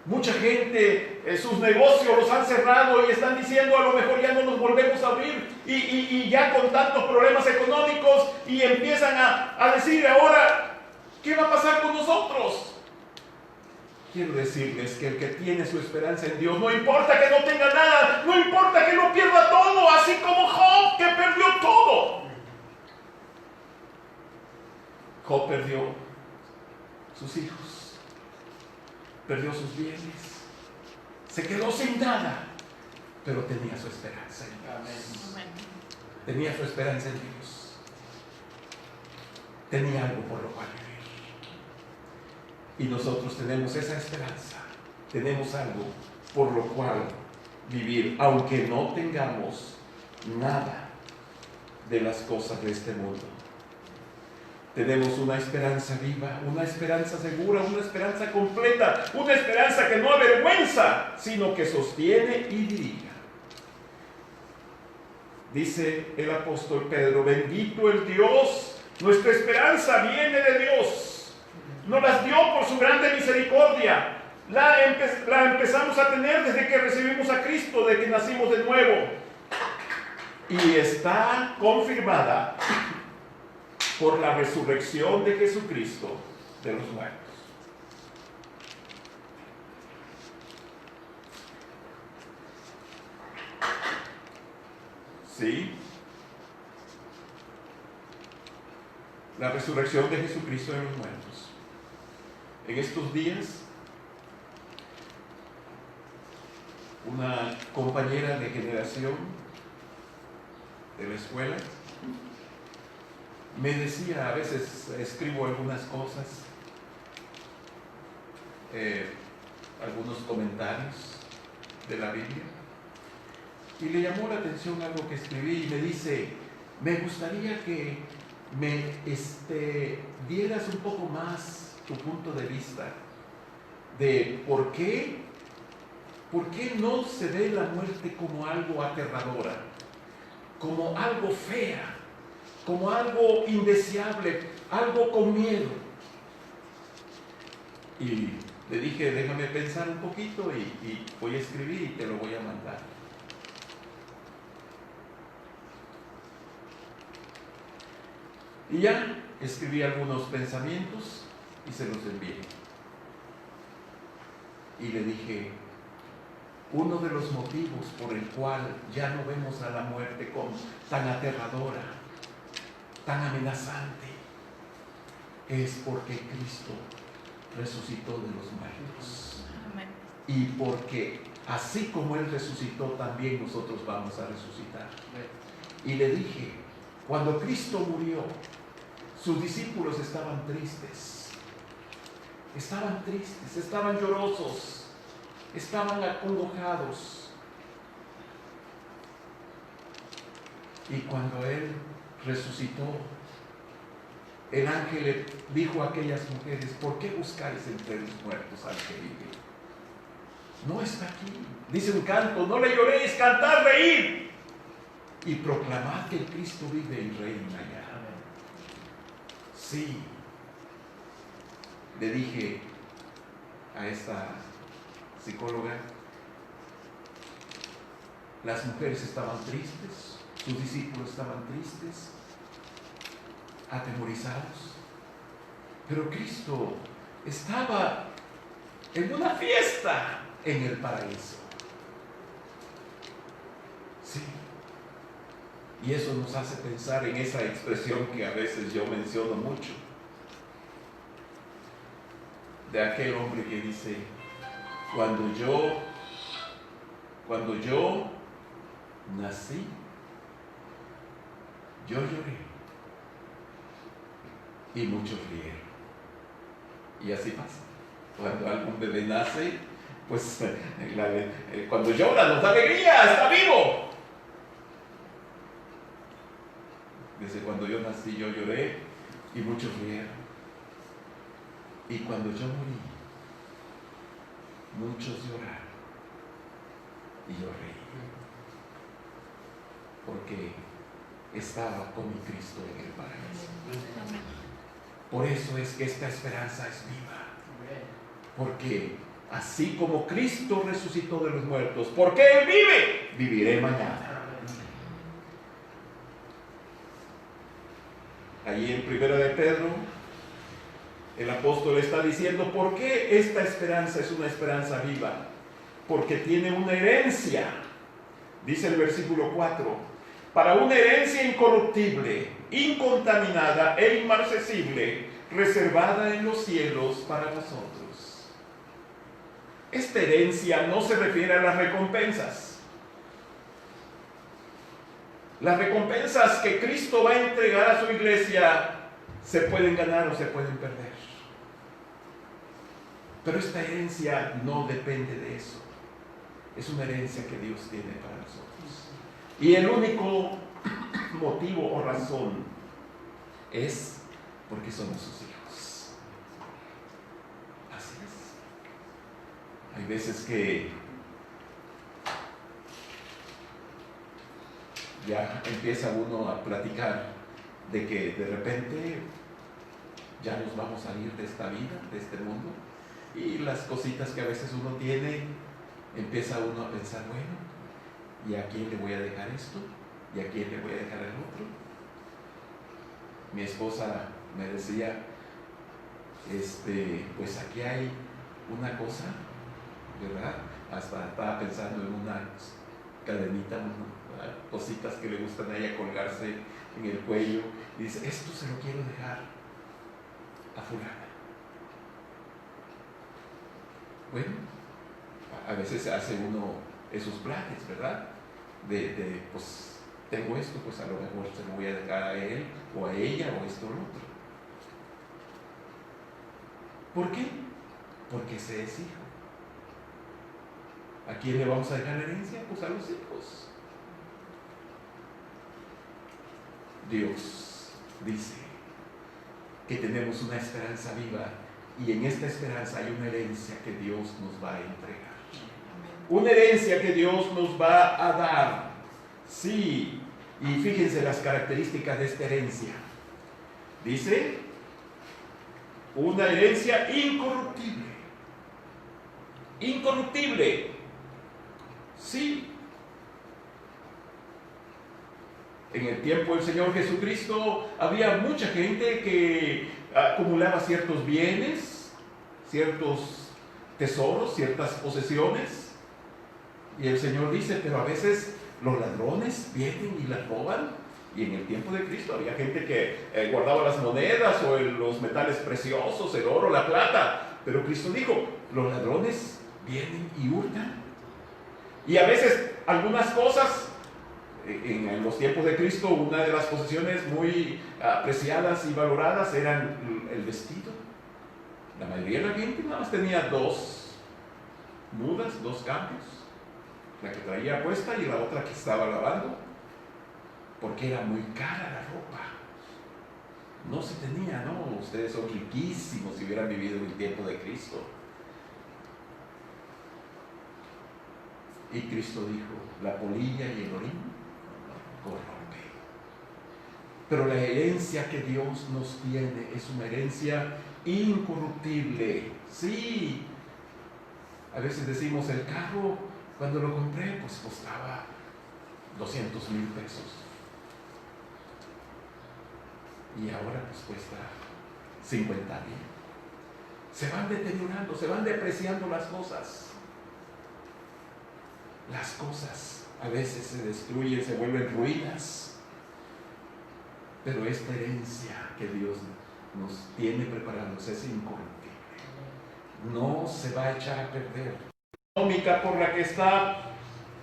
Mucha gente, sus negocios los han cerrado y están diciendo: a lo mejor ya no nos volvemos a abrir, y ya con tantos problemas económicos, y empiezan a decir: ahora, ¿qué va a pasar con nosotros? Quiero decirles que el que tiene su esperanza en Dios, no importa que no tenga nada, no importa que lo pierda todo, así como Job, que perdió todo. Job perdió sus hijos, perdió sus bienes, se quedó sin nada, pero tenía su esperanza en Dios. Tenía su esperanza en Dios. Tenía algo por lo cual vivir. Y nosotros tenemos esa esperanza, tenemos algo por lo cual vivir, aunque no tengamos nada de las cosas de este mundo. Tenemos una esperanza viva, una esperanza segura, una esperanza completa, una esperanza que no avergüenza, sino que sostiene y dirige. Dice el apóstol Pedro: bendito el Dios, nuestra esperanza viene de Dios. Nos las dio por su grande misericordia. La empezamos a tener desde que recibimos a Cristo, desde que nacimos de nuevo. Y está confirmada por la resurrección de Jesucristo de los muertos. ¿Sí? La resurrección de Jesucristo de los muertos. En estos días, una compañera de generación de la escuela me decía, a veces escribo algunas cosas algunos comentarios de la Biblia y le llamó la atención algo que escribí y me dice, me gustaría que me dieras un poco más tu punto de vista de por qué no se ve la muerte como algo aterradora, como algo fea, como algo indeseable, algo con miedo. Y le dije, déjame pensar un poquito y voy a escribir y te lo voy a mandar. Y ya escribí algunos pensamientos y se los envié. Y le dije, uno de los motivos por el cual ya no vemos a la muerte como tan aterradora, tan amenazante, es porque Cristo resucitó de los muertos. Amén. Y porque así como Él resucitó, también nosotros vamos a resucitar. Y le dije, cuando Cristo murió, sus discípulos estaban tristes, estaban llorosos, estaban acongojados. Y cuando Él resucitó, el ángel le dijo a aquellas mujeres, ¿por qué buscáis entre los muertos al que vive? No está aquí. Dice un canto, no le lloréis, cantad, reír y proclamad que el Cristo vive y reina ya. Sí, le dije a esta psicóloga, las mujeres estaban tristes, sus discípulos estaban tristes, atemorizados, pero Cristo estaba en una fiesta en el paraíso. Sí. Y eso nos hace pensar en esa expresión que a veces yo menciono mucho, de aquel hombre que dice, cuando yo nací, yo lloré y muchos rieron. Y así pasa. Cuando algún bebé nace, pues cuando llora nos da alegría, está vivo. Desde cuando yo nací yo lloré y muchos rieron. Y cuando yo morí, muchos lloraron y yo reí. Porque estaba con mi Cristo en el paraíso. Por eso es que esta esperanza es viva. Porque así como Cristo resucitó de los muertos, porque Él vive, viviré mañana. Allí en 1 de Pedro, el apóstol está diciendo, ¿por qué esta esperanza es una esperanza viva? Porque tiene una herencia, dice el versículo 4, para una herencia incorruptible, incontaminada e inmarcesible, reservada en los cielos para nosotros. Esta herencia no se refiere a las recompensas. Las recompensas que Cristo va a entregar a su iglesia se pueden ganar o se pueden perder. Pero esta herencia no depende de eso. Es una herencia que Dios tiene para nosotros. Y el único motivo o razón es porque somos sus hijos. Así es. Hay veces que ya empieza uno a platicar de que de repente ya nos vamos a ir de esta vida, de este mundo, y las cositas que a veces uno tiene, empieza uno a pensar, bueno, ¿y a quién le voy a dejar esto? ¿Y a quién le voy a dejar el otro? Mi esposa me decía, pues aquí hay una cosa, ¿verdad? Hasta estaba pensando en una cadenita, cositas que le gustan a ella colgarse en el cuello, y dice, esto se lo quiero dejar a fulana. Bueno, a veces se hace uno esos planes, ¿verdad? Pues tengo esto, pues a lo mejor se lo voy a dejar a él o a ella o esto o lo otro. ¿Por qué? porque se es hijo. ¿A quién le vamos a dejar la herencia? Pues a los hijos. Dios dice que tenemos una esperanza viva y en esta esperanza hay una herencia que Dios nos va a entregar. Una herencia que Dios nos va a dar. Sí, y fíjense las características de esta herencia. Dice, una herencia incorruptible. Incorruptible. Sí. En el tiempo del Señor Jesucristo había mucha gente que acumulaba ciertos bienes, ciertos tesoros, ciertas posesiones. Y el Señor dice, pero a veces los ladrones vienen y las roban. Y en el tiempo de Cristo había gente que guardaba las monedas o los metales preciosos, el oro, la plata. Pero Cristo dijo, los ladrones vienen y hurtan. Y a veces algunas cosas, en los tiempos de Cristo, una de las posesiones muy apreciadas y valoradas eran el vestido. La mayoría de la gente nada más tenía 2 mudas, 2 cambios. La que traía puesta y la otra que estaba lavando, porque era muy cara la ropa. No se tenía, ¿no? Ustedes son riquísimos si hubieran vivido en el tiempo de Cristo. Y Cristo dijo, la polilla y el orín corrompe. Pero la herencia que Dios nos tiene es una herencia incorruptible. Sí, a veces decimos, el carro, cuando lo compré, pues costaba 200,000 pesos. Y ahora pues cuesta 50,000. Se van deteriorando, se van depreciando las cosas. Las cosas a veces se destruyen, se vuelven ruinas. Pero esta herencia que Dios nos tiene preparados es incorruptible. No se va a echar a perder. Económica por la que está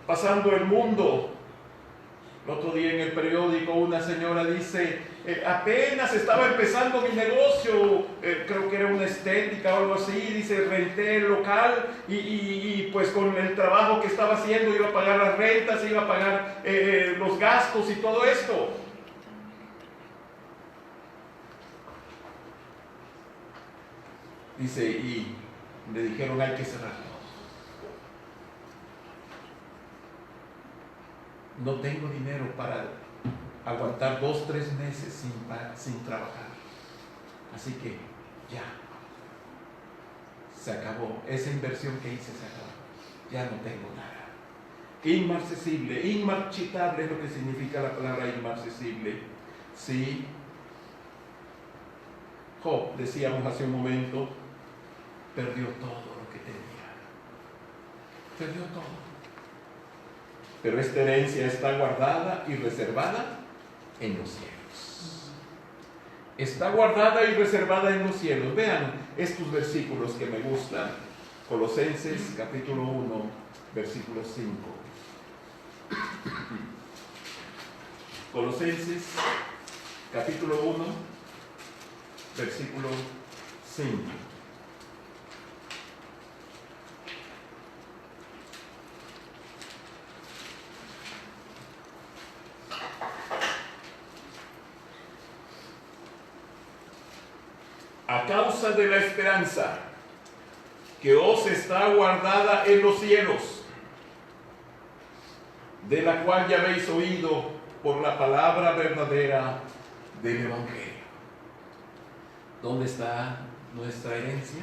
pasando el mundo. El otro día en el periódico una señora dice, apenas estaba empezando mi negocio, creo que era una estética o algo así, dice, renté el local y pues con el trabajo que estaba haciendo iba a pagar las rentas, iba a pagar los gastos y todo esto. Dice, y le dijeron hay que cerrarlo. No tengo dinero para aguantar 2-3 meses sin trabajar. Así que ya, se acabó. Esa inversión que hice se acabó. Ya no tengo nada. Inmarcesible, inmarchitable es lo que significa la palabra inmarcesible. Sí. Job, decíamos hace un momento, perdió todo lo que tenía. Perdió todo. Pero esta herencia está guardada y reservada en los cielos. Está guardada y reservada en los cielos. Vean estos versículos que me gustan. Colosenses capítulo 1, versículo 5. Colosenses capítulo 1, versículo 5. A causa de la esperanza que os está guardada en los cielos, de la cual ya habéis oído por la palabra verdadera del Evangelio. ¿Dónde está nuestra herencia?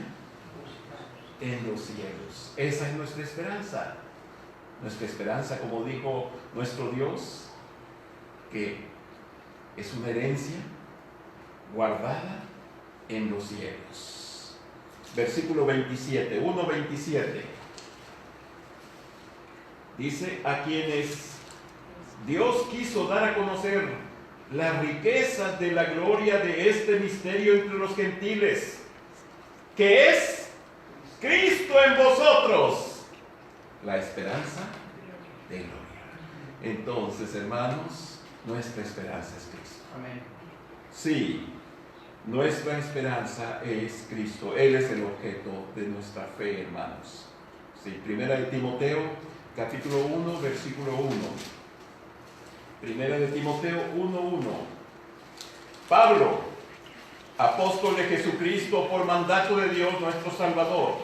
En los cielos. Esa es nuestra esperanza. Nuestra esperanza, como dijo nuestro Dios, que es una herencia guardada en los cielos. Versículo 27, 1:27. Dice, a quienes Dios quiso dar a conocer las riquezas de la gloria de este misterio entre los gentiles, que es Cristo en vosotros, la esperanza de gloria. Entonces, hermanos, nuestra esperanza es Cristo. Amén. Sí. Nuestra esperanza es Cristo. Él es el objeto de nuestra fe, hermanos. Sí, Primera de Timoteo, capítulo 1, versículo 1. Primera de Timoteo 1:1. Pablo, apóstol de Jesucristo por mandato de Dios nuestro Salvador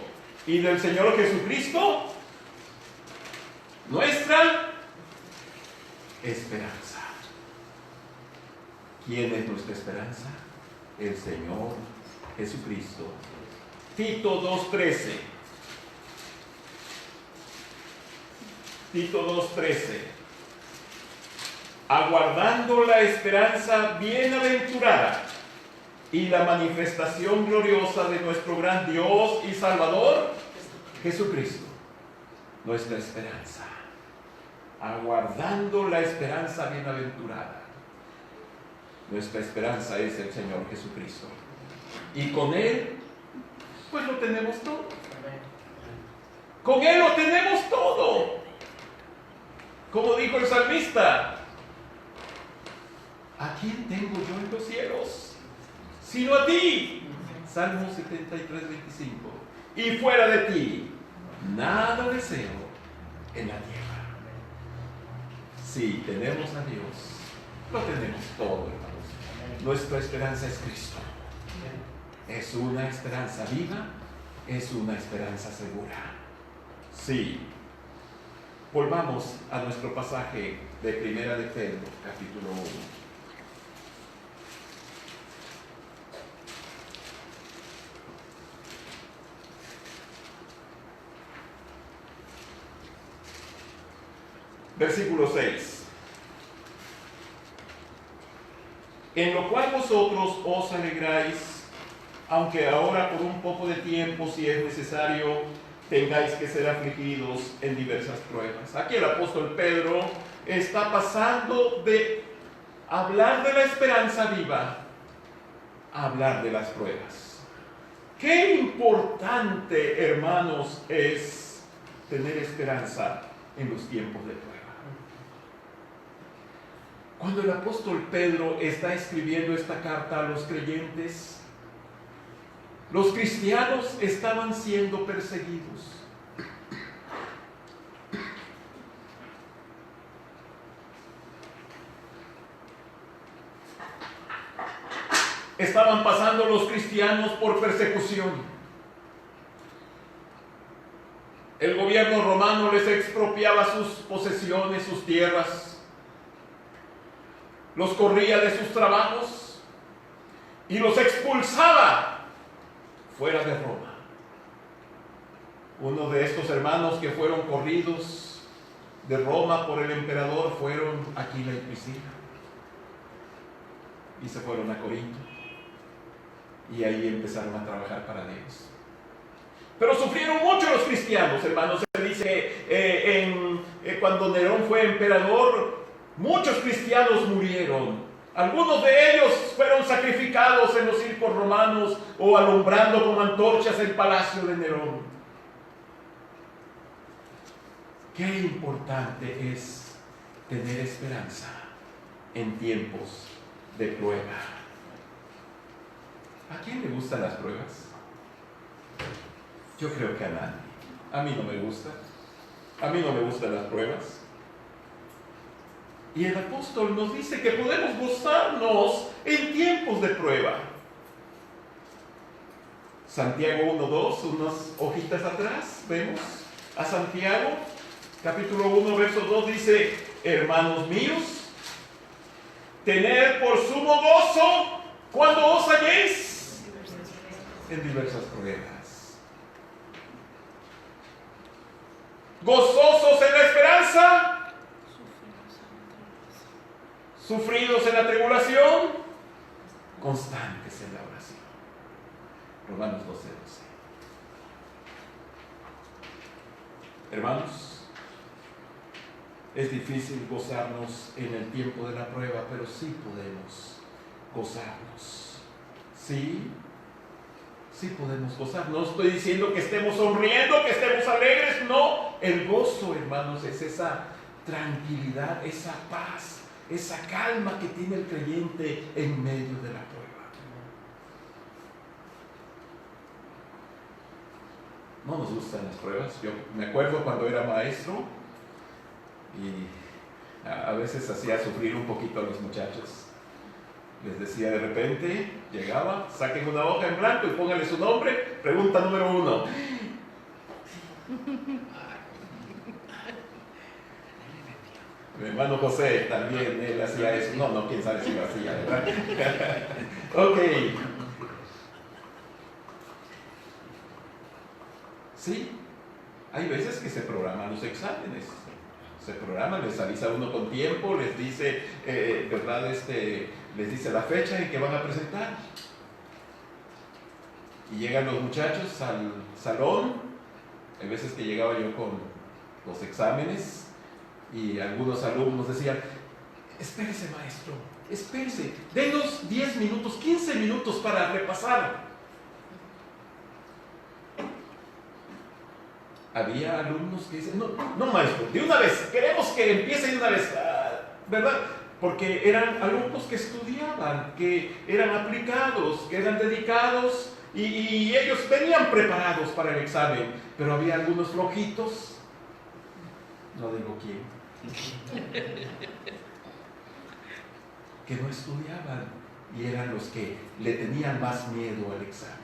y del Señor Jesucristo, nuestra esperanza. ¿Quién es nuestra esperanza? El Señor Jesucristo. Tito 2:13. Tito 2:13. Aguardando la esperanza bienaventurada y la manifestación gloriosa de nuestro gran Dios y Salvador, Jesucristo. Nuestra esperanza. Aguardando la esperanza bienaventurada. Nuestra esperanza es el Señor Jesucristo. Y con Él, pues lo tenemos todo. Con Él lo tenemos todo. Como dijo el salmista, ¿a quién tengo yo en los cielos? Sino a ti. Salmo 73:25. Y fuera de ti, nada deseo en la tierra. Si tenemos a Dios, lo tenemos todo, hermanos. Nuestra esperanza es Cristo. Es una esperanza viva, es una esperanza segura. Sí. Volvamos a nuestro pasaje de Primera de Pedro, capítulo 1. Versículo 6. En lo cual vosotros os alegráis, aunque ahora por un poco de tiempo, si es necesario, tengáis que ser afligidos en diversas pruebas. Aquí el apóstol Pedro está pasando de hablar de la esperanza viva a hablar de las pruebas. Qué importante, hermanos, es tener esperanza en los tiempos de prueba. Cuando el apóstol Pedro está escribiendo esta carta a los creyentes, los cristianos estaban siendo perseguidos. Estaban pasando los cristianos por persecución. El gobierno romano les expropiaba sus posesiones, sus tierras. Los corría de sus trabajos y los expulsaba fuera de Roma. Uno de estos hermanos que fueron corridos de Roma por el emperador fueron Aquila y Priscila. Y se fueron a Corinto. Y ahí empezaron a trabajar para Dios. Pero sufrieron mucho los cristianos, hermanos. Se dice cuando Nerón fue emperador, muchos cristianos murieron. Algunos de ellos fueron sacrificados en los circos romanos o alumbrando con antorchas el palacio de Nerón. Qué importante es tener esperanza en tiempos de prueba. ¿A quién le gustan las pruebas? Yo creo que a nadie. A mí no me gusta. A mí no me gustan las pruebas. Y el apóstol nos dice que podemos gozarnos en tiempos de prueba. Santiago 1:2, unas hojitas atrás, vemos a Santiago, capítulo 1, verso 2, dice: hermanos míos, tened por sumo gozo cuando os halléis en diversas pruebas, gozosos en la esperanza, sufridos en la tribulación, constantes en la oración. Romanos 12:12. Hermanos, es difícil gozarnos en el tiempo de la prueba, pero sí podemos gozarnos. Sí podemos gozar. No estoy diciendo que estemos sonriendo, que estemos alegres, no. El gozo, hermanos, es esa tranquilidad, esa paz, esa calma que tiene el creyente en medio de la prueba. No nos gustan las pruebas. Yo me acuerdo cuando era maestro y a veces hacía sufrir un poquito a los muchachos. Les decía de repente, llegaba, saquen una hoja en blanco y pónganle su nombre, pregunta número 1. Mi hermano José también, él hacía eso. No, quién sabe si lo hacía, ¿verdad? Ok. Sí, hay veces que se programan los exámenes. Se programan, les avisa uno con tiempo, les dice, ¿verdad? Les dice la fecha en que van a presentar. Y llegan los muchachos al salón. Hay veces que llegaba yo con los exámenes y algunos alumnos decían, espérese maestro, espérese, denos 10 minutos, 15 minutos para repasar. Había alumnos que dicen, no maestro, de una vez, queremos que empiece de una vez, ¿verdad? Porque eran alumnos que estudiaban, que eran aplicados, que eran dedicados y ellos venían preparados para el examen, pero había algunos flojitos, no digo quién, que no estudiaban y eran los que le tenían más miedo al examen.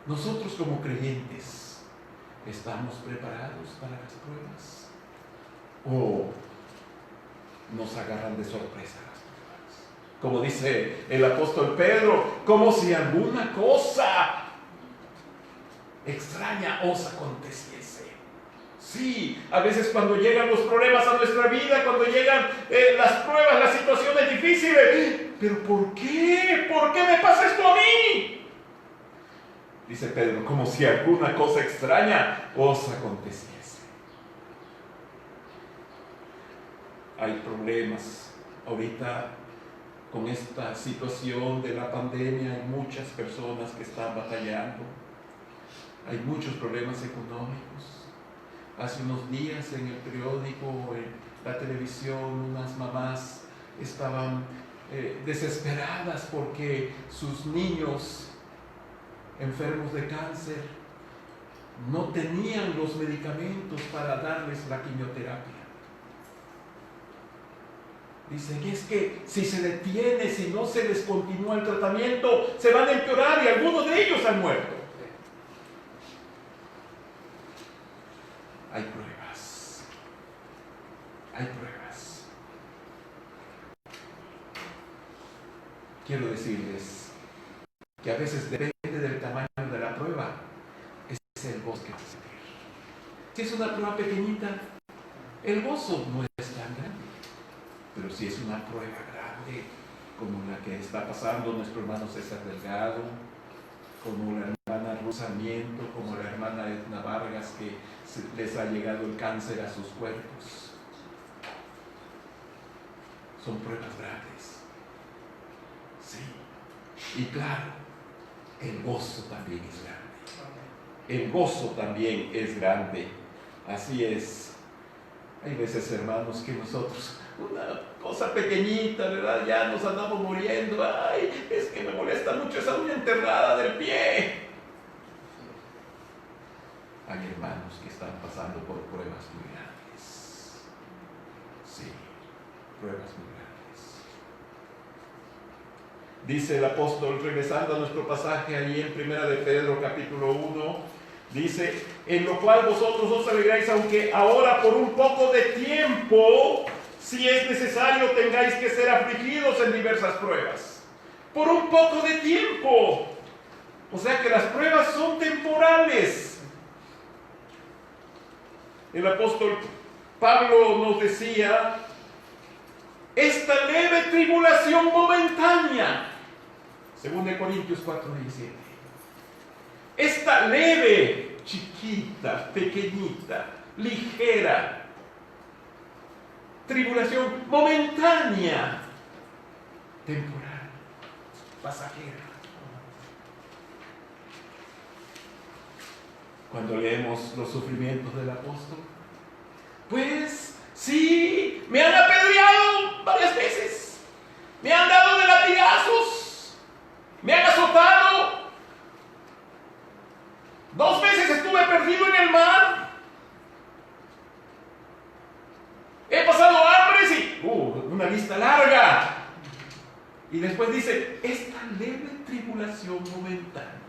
Nosotros como creyentes, ¿estamos preparados para las pruebas? ¿O nos agarran de sorpresa las pruebas? Como dice el apóstol Pedro, como si alguna cosa extraña os aconteciese. Sí, a veces cuando llegan los problemas a nuestra vida, cuando llegan las pruebas, las situaciones difíciles, ¿pero por qué? ¿Por qué me pasa esto a mí? Dice Pedro, como si alguna cosa extraña os aconteciese. Hay problemas. Ahorita, con esta situación de la pandemia, hay muchas personas que están batallando. Hay muchos problemas económicos. Hace unos días en el periódico, en la televisión, unas mamás estaban desesperadas porque sus niños enfermos de cáncer no tenían los medicamentos para darles la quimioterapia. Dicen, es que si se detiene, si no se les continúa el tratamiento, se van a empeorar y algunos de ellos han muerto. Hay pruebas. Hay pruebas. Quiero decirles que a veces depende del tamaño de la prueba, es el gozo que vas a sentir. Si es una prueba pequeñita, el gozo no es tan grande. Pero si es una prueba grande, como la que está pasando nuestro hermano César Delgado, como la hermana Ruth Sarmiento, como la hermana Edna Vargas, que les ha llegado el cáncer a sus cuerpos. Son pruebas grandes. Sí. Y claro, el gozo también es grande. El gozo también es grande. Así es. Hay veces, hermanos, que nosotros, una cosa pequeñita, ¿verdad? Ya nos andamos muriendo. Ay, es que me molesta mucho esa uña enterrada del pie. Hay hermanos que están pasando por pruebas muy grandes. Sí, pruebas muy grandes. Dice el apóstol, regresando a nuestro pasaje ahí en 1 de Pedro capítulo 1, dice, en lo cual vosotros os alegráis, aunque ahora por un poco de tiempo, si es necesario, tengáis que ser afligidos en diversas pruebas. Por un poco de tiempo. O sea que las pruebas son temporales. El apóstol Pablo nos decía, esta leve tribulación momentánea, según de Corintios 4:17, esta leve, chiquita, pequeñita, ligera, tribulación momentánea, temporal, pasajera. Cuando leemos los sufrimientos del apóstol, pues sí, me han apedreado varias veces, me han dado de latigazos, me han azotado 2 veces Y después dice, esta leve tribulación momentánea.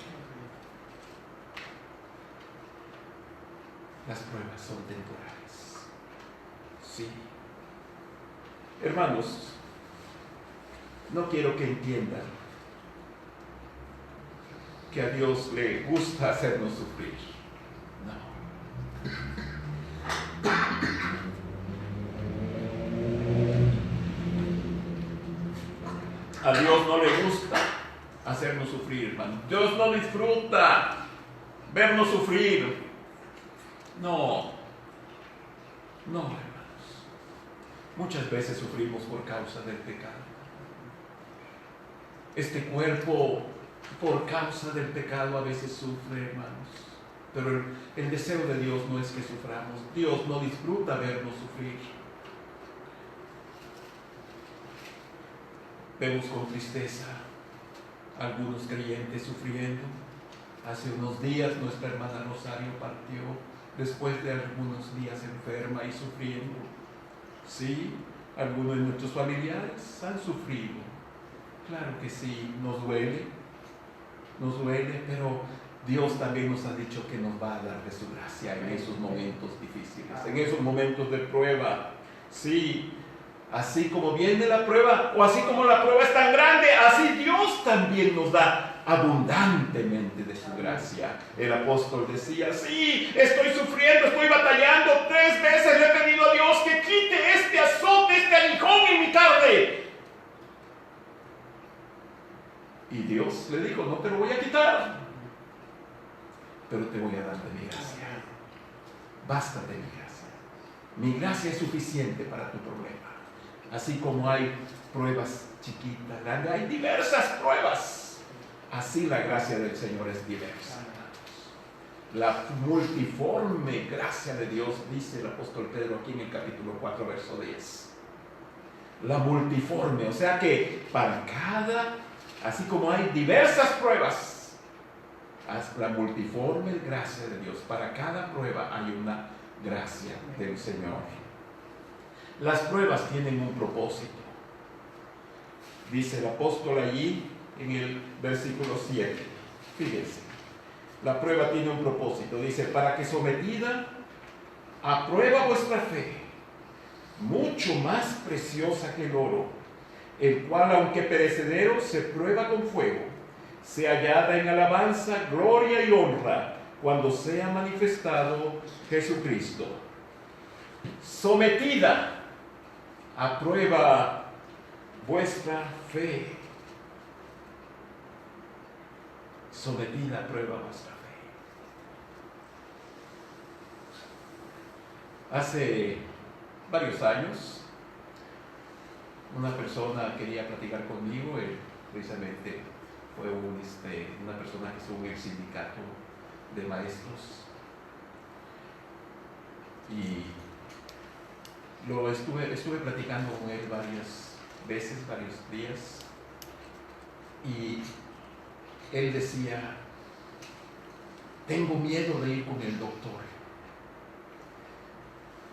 Las pruebas son temporales. Sí. Hermanos, no quiero que entiendan que a Dios le gusta hacernos sufrir. No. A Dios no le gusta hacernos sufrir, hermano. Dios no disfruta vernos sufrir. No, hermanos. Muchas veces sufrimos por causa del pecado. Este cuerpo, por causa del pecado, a veces sufre, hermanos. Pero el deseo de Dios no es que suframos. Dios no disfruta vernos sufrir. Vemos con tristeza a algunos creyentes sufriendo. Hace unos días nuestra hermana Rosario partió después de algunos días enferma y sufriendo. Sí, algunos de nuestros familiares han sufrido. Claro que sí, nos duele, pero Dios también nos ha dicho que nos va a dar de su gracia en esos momentos difíciles, en esos momentos de prueba. Sí, así como viene la prueba, o así como la prueba es tan grande, así Dios también nos da abundantemente de su gracia. El apóstol decía, sí, estoy sufriendo, estoy batallando, 3 veces le he pedido a Dios que quite este azote, este aguijón en mi carne. Y Dios le dijo, no te lo voy a quitar, pero te voy a dar de mi gracia. Bástate mi gracia. Mi gracia es suficiente para tu problema. Así como hay pruebas chiquitas, grandes, hay diversas pruebas. Así la gracia del Señor es diversa. La multiforme gracia de Dios, dice el apóstol Pedro aquí en el capítulo 4, verso 10. La multiforme, o sea que para cada, así como hay diversas pruebas, la multiforme gracia de Dios, para cada prueba hay una gracia del Señor. Las pruebas tienen un propósito. Dice el apóstol allí en el versículo 7. Fíjense, la prueba tiene un propósito. Dice, para que sometida a prueba vuestra fe, mucho más preciosa que el oro, el cual aunque perecedero se prueba con fuego, se hallada en alabanza, gloria y honra cuando sea manifestado Jesucristo. Sometida a prueba vuestra fe. Sometida a prueba vuestra fe. Hace varios años, una persona quería platicar conmigo, precisamente fue una persona que estuvo en el sindicato de maestros, y estuve platicando con él varias veces, varios días, y él decía, tengo miedo de ir con el doctor,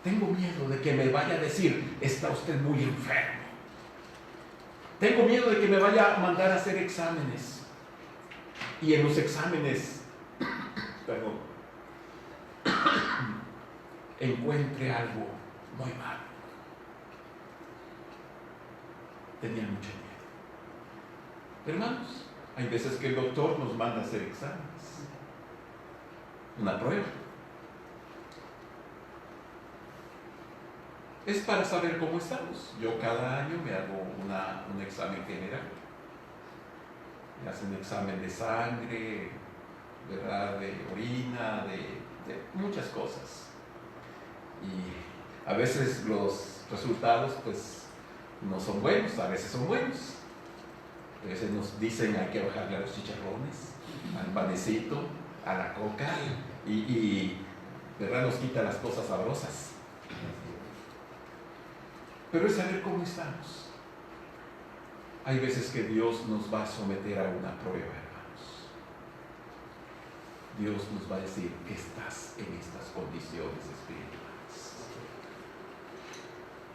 tengo miedo de que me vaya a decir, está usted muy enfermo, tengo miedo de que me vaya a mandar a hacer exámenes, y en los exámenes, encuentre algo muy malo. Tenía mucho miedo. Hermanos, hay veces que el doctor nos manda a hacer exámenes, una prueba. Es para saber cómo estamos. Yo cada año me hago un examen general. Me hacen un examen de sangre, ¿verdad? De orina, de muchas cosas. Y a veces los resultados pues no son buenos, a veces son buenos. A veces nos dicen hay que bajarle a los chicharrones, al panecito, a la coca, y ¿verdad? Nos quita las cosas sabrosas. Pero es saber cómo estamos. Hay veces que Dios nos va a someter a una prueba, hermanos. Dios nos va a decir que estás en estas condiciones espirituales.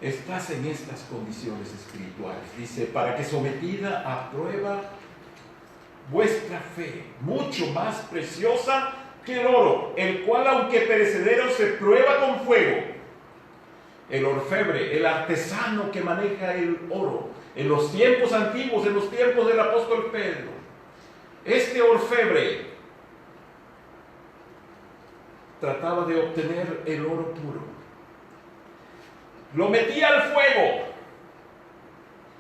estás en estas condiciones espirituales. Dice, para que sometida a prueba vuestra fe, mucho más preciosa que el oro, el cual aunque perecedero se prueba con fuego. El orfebre, el artesano que maneja el oro, en los tiempos antiguos, en los tiempos del apóstol Pedro, este orfebre trataba de obtener el oro puro. Lo metía al fuego.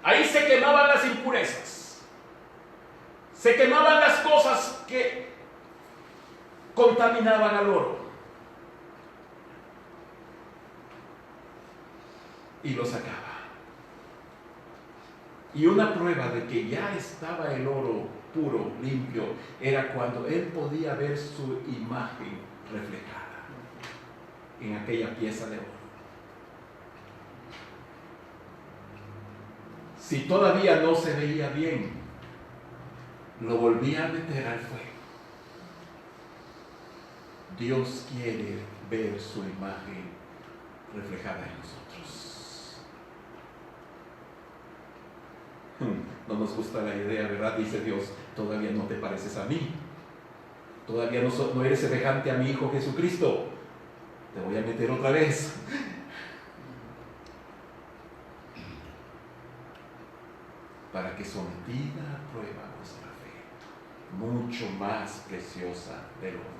Ahí se quemaban las impurezas. Se quemaban las cosas que contaminaban al oro. Y lo sacaba. Y una prueba de que ya estaba el oro puro, limpio, era cuando él podía ver su imagen reflejada en aquella pieza de oro. Si todavía no se veía bien, lo volvía a meter al fuego. Dios quiere ver su imagen reflejada en nosotros. No nos gusta la idea, ¿verdad? Dice Dios, todavía no te pareces a mí. Todavía no eres semejante a mi Hijo Jesucristo. Te voy a meter otra vez. Para que sometida a prueba vuestra fe, mucho más preciosa del oro.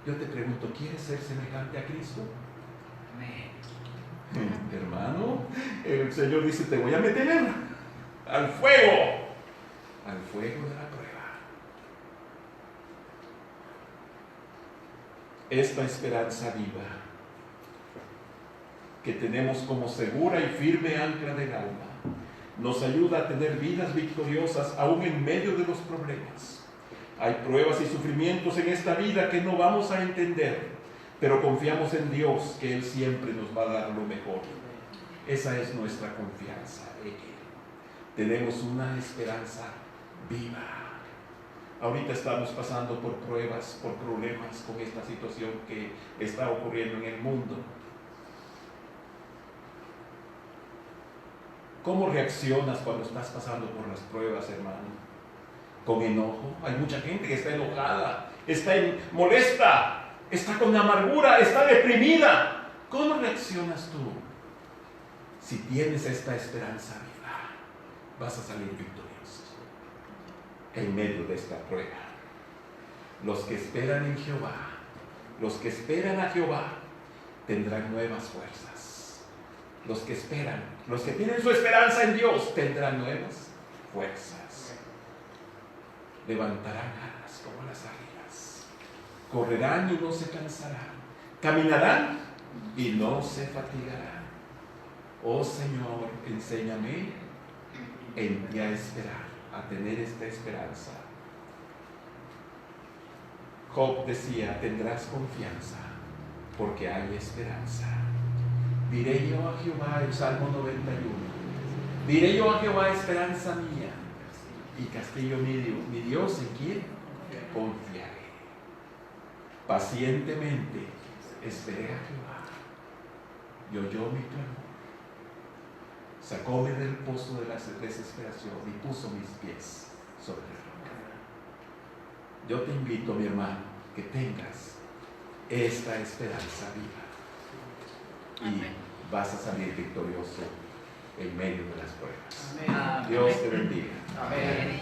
Yo te pregunto, ¿quieres ser semejante a Cristo? Amén. Hermano, el Señor dice, te voy a meter al fuego de la prueba. Esta esperanza viva que tenemos como segura y firme ancla del alma nos ayuda a tener vidas victoriosas aún en medio de los problemas. Hay pruebas y sufrimientos en esta vida que no vamos a entender, pero confiamos en Dios, que Él siempre nos va a dar lo mejor. Esa es nuestra confianza en Él. Tenemos una esperanza viva. Ahorita estamos pasando por pruebas, por problemas con esta situación que está ocurriendo en el mundo. ¿Cómo reaccionas cuando estás pasando por las pruebas, hermano? ¿Con enojo? Hay mucha gente que está enojada, está molesta, está con amargura, está deprimida. ¿Cómo reaccionas tú? Si tienes esta esperanza viva, vas a salir victorioso en medio de esta prueba. Los que esperan en Jehová, los que esperan a Jehová, tendrán nuevas fuerzas. Los que esperan, los que tienen su esperanza en Dios, tendrán nuevas fuerzas. Levantarán alas como las águilas. Correrán y no se cansarán. Caminarán y no se fatigarán. Oh Señor, enséñame en ti a esperar, a tener esta esperanza. Job decía, tendrás confianza porque hay esperanza. Diré yo a Jehová, el Salmo 91. Diré yo a Jehová, esperanza mía y castillo mío, mi Dios, en quien confiaré. Pacientemente esperé a Jehová y oyó mi clamor. Sacóme del pozo de la desesperación y puso mis pies sobre la roca. Yo te invito, mi hermano, que tengas esta esperanza viva. Y vas a salir victorioso en medio de las pruebas. Amén. Dios te bendiga. Amén.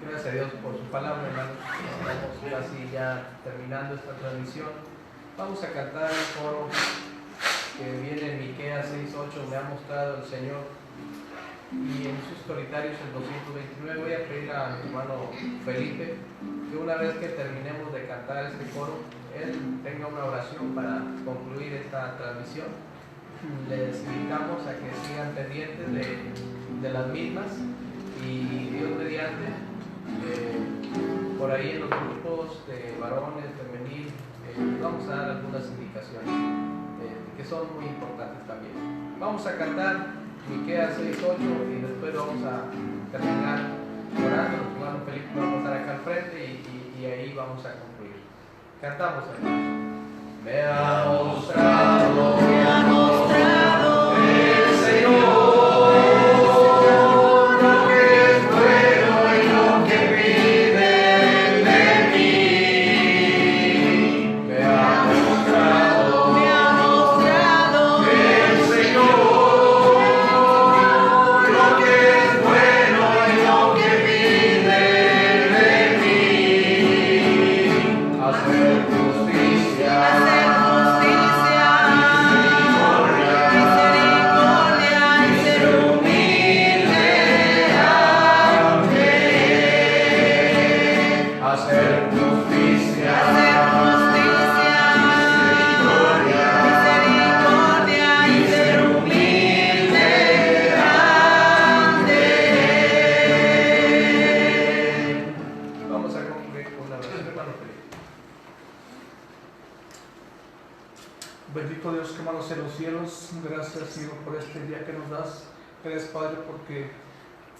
Gracias a Dios por su palabra, hermanos. Estamos casi ya terminando esta transmisión. Vamos a cantar el coro que viene en Miqueas 6:8. Me ha mostrado el Señor. Y en sus solitarios, el 229, voy a pedir a mi hermano Felipe que una vez que terminemos de cantar este coro, él tenga una oración para concluir esta transmisión. Les invitamos a que sigan pendientes de las mismas y Dios mediante, por ahí en los grupos de varones, femenil, vamos a dar algunas indicaciones que son muy importantes también. Vamos a cantar Miqueas 6:8 y después vamos a terminar orando. El hermano Felipe va a pasar acá al frente y ahí vamos a concluir. Cantamos, hermanos. Me ha mostrado el Señor lo que es bueno y lo que pide de mí. Me ha mostrado el Señor lo que es bueno y lo que pide de mí. Hacer justicia. Hacer justicia, misericordia y ser humilde ante Él. Vamos a concluir con la oración, hermano Felipe. Bendito Dios que manos en los cielos, gracias Señor por este día que nos das. Gracias Padre porque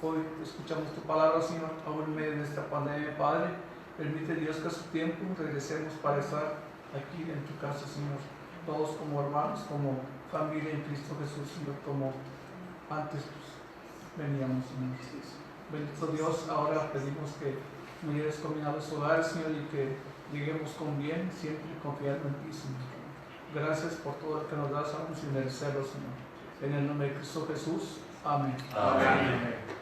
hoy escuchamos tu palabra, Señor, aún en medio de esta pandemia, Padre. Permite Dios que a su tiempo regresemos para estar aquí en tu casa, Señor, todos como hermanos, como familia en Cristo Jesús, Señor, como antes veníamos, Señor. Bendito Dios, ahora pedimos que nos lleves combinados hogares, Señor, y que lleguemos con bien, siempre confiando en ti, Señor. Gracias por todo lo que nos das, aún sin merecerlo, Señor. En el nombre de Cristo Jesús. Amén. Amén.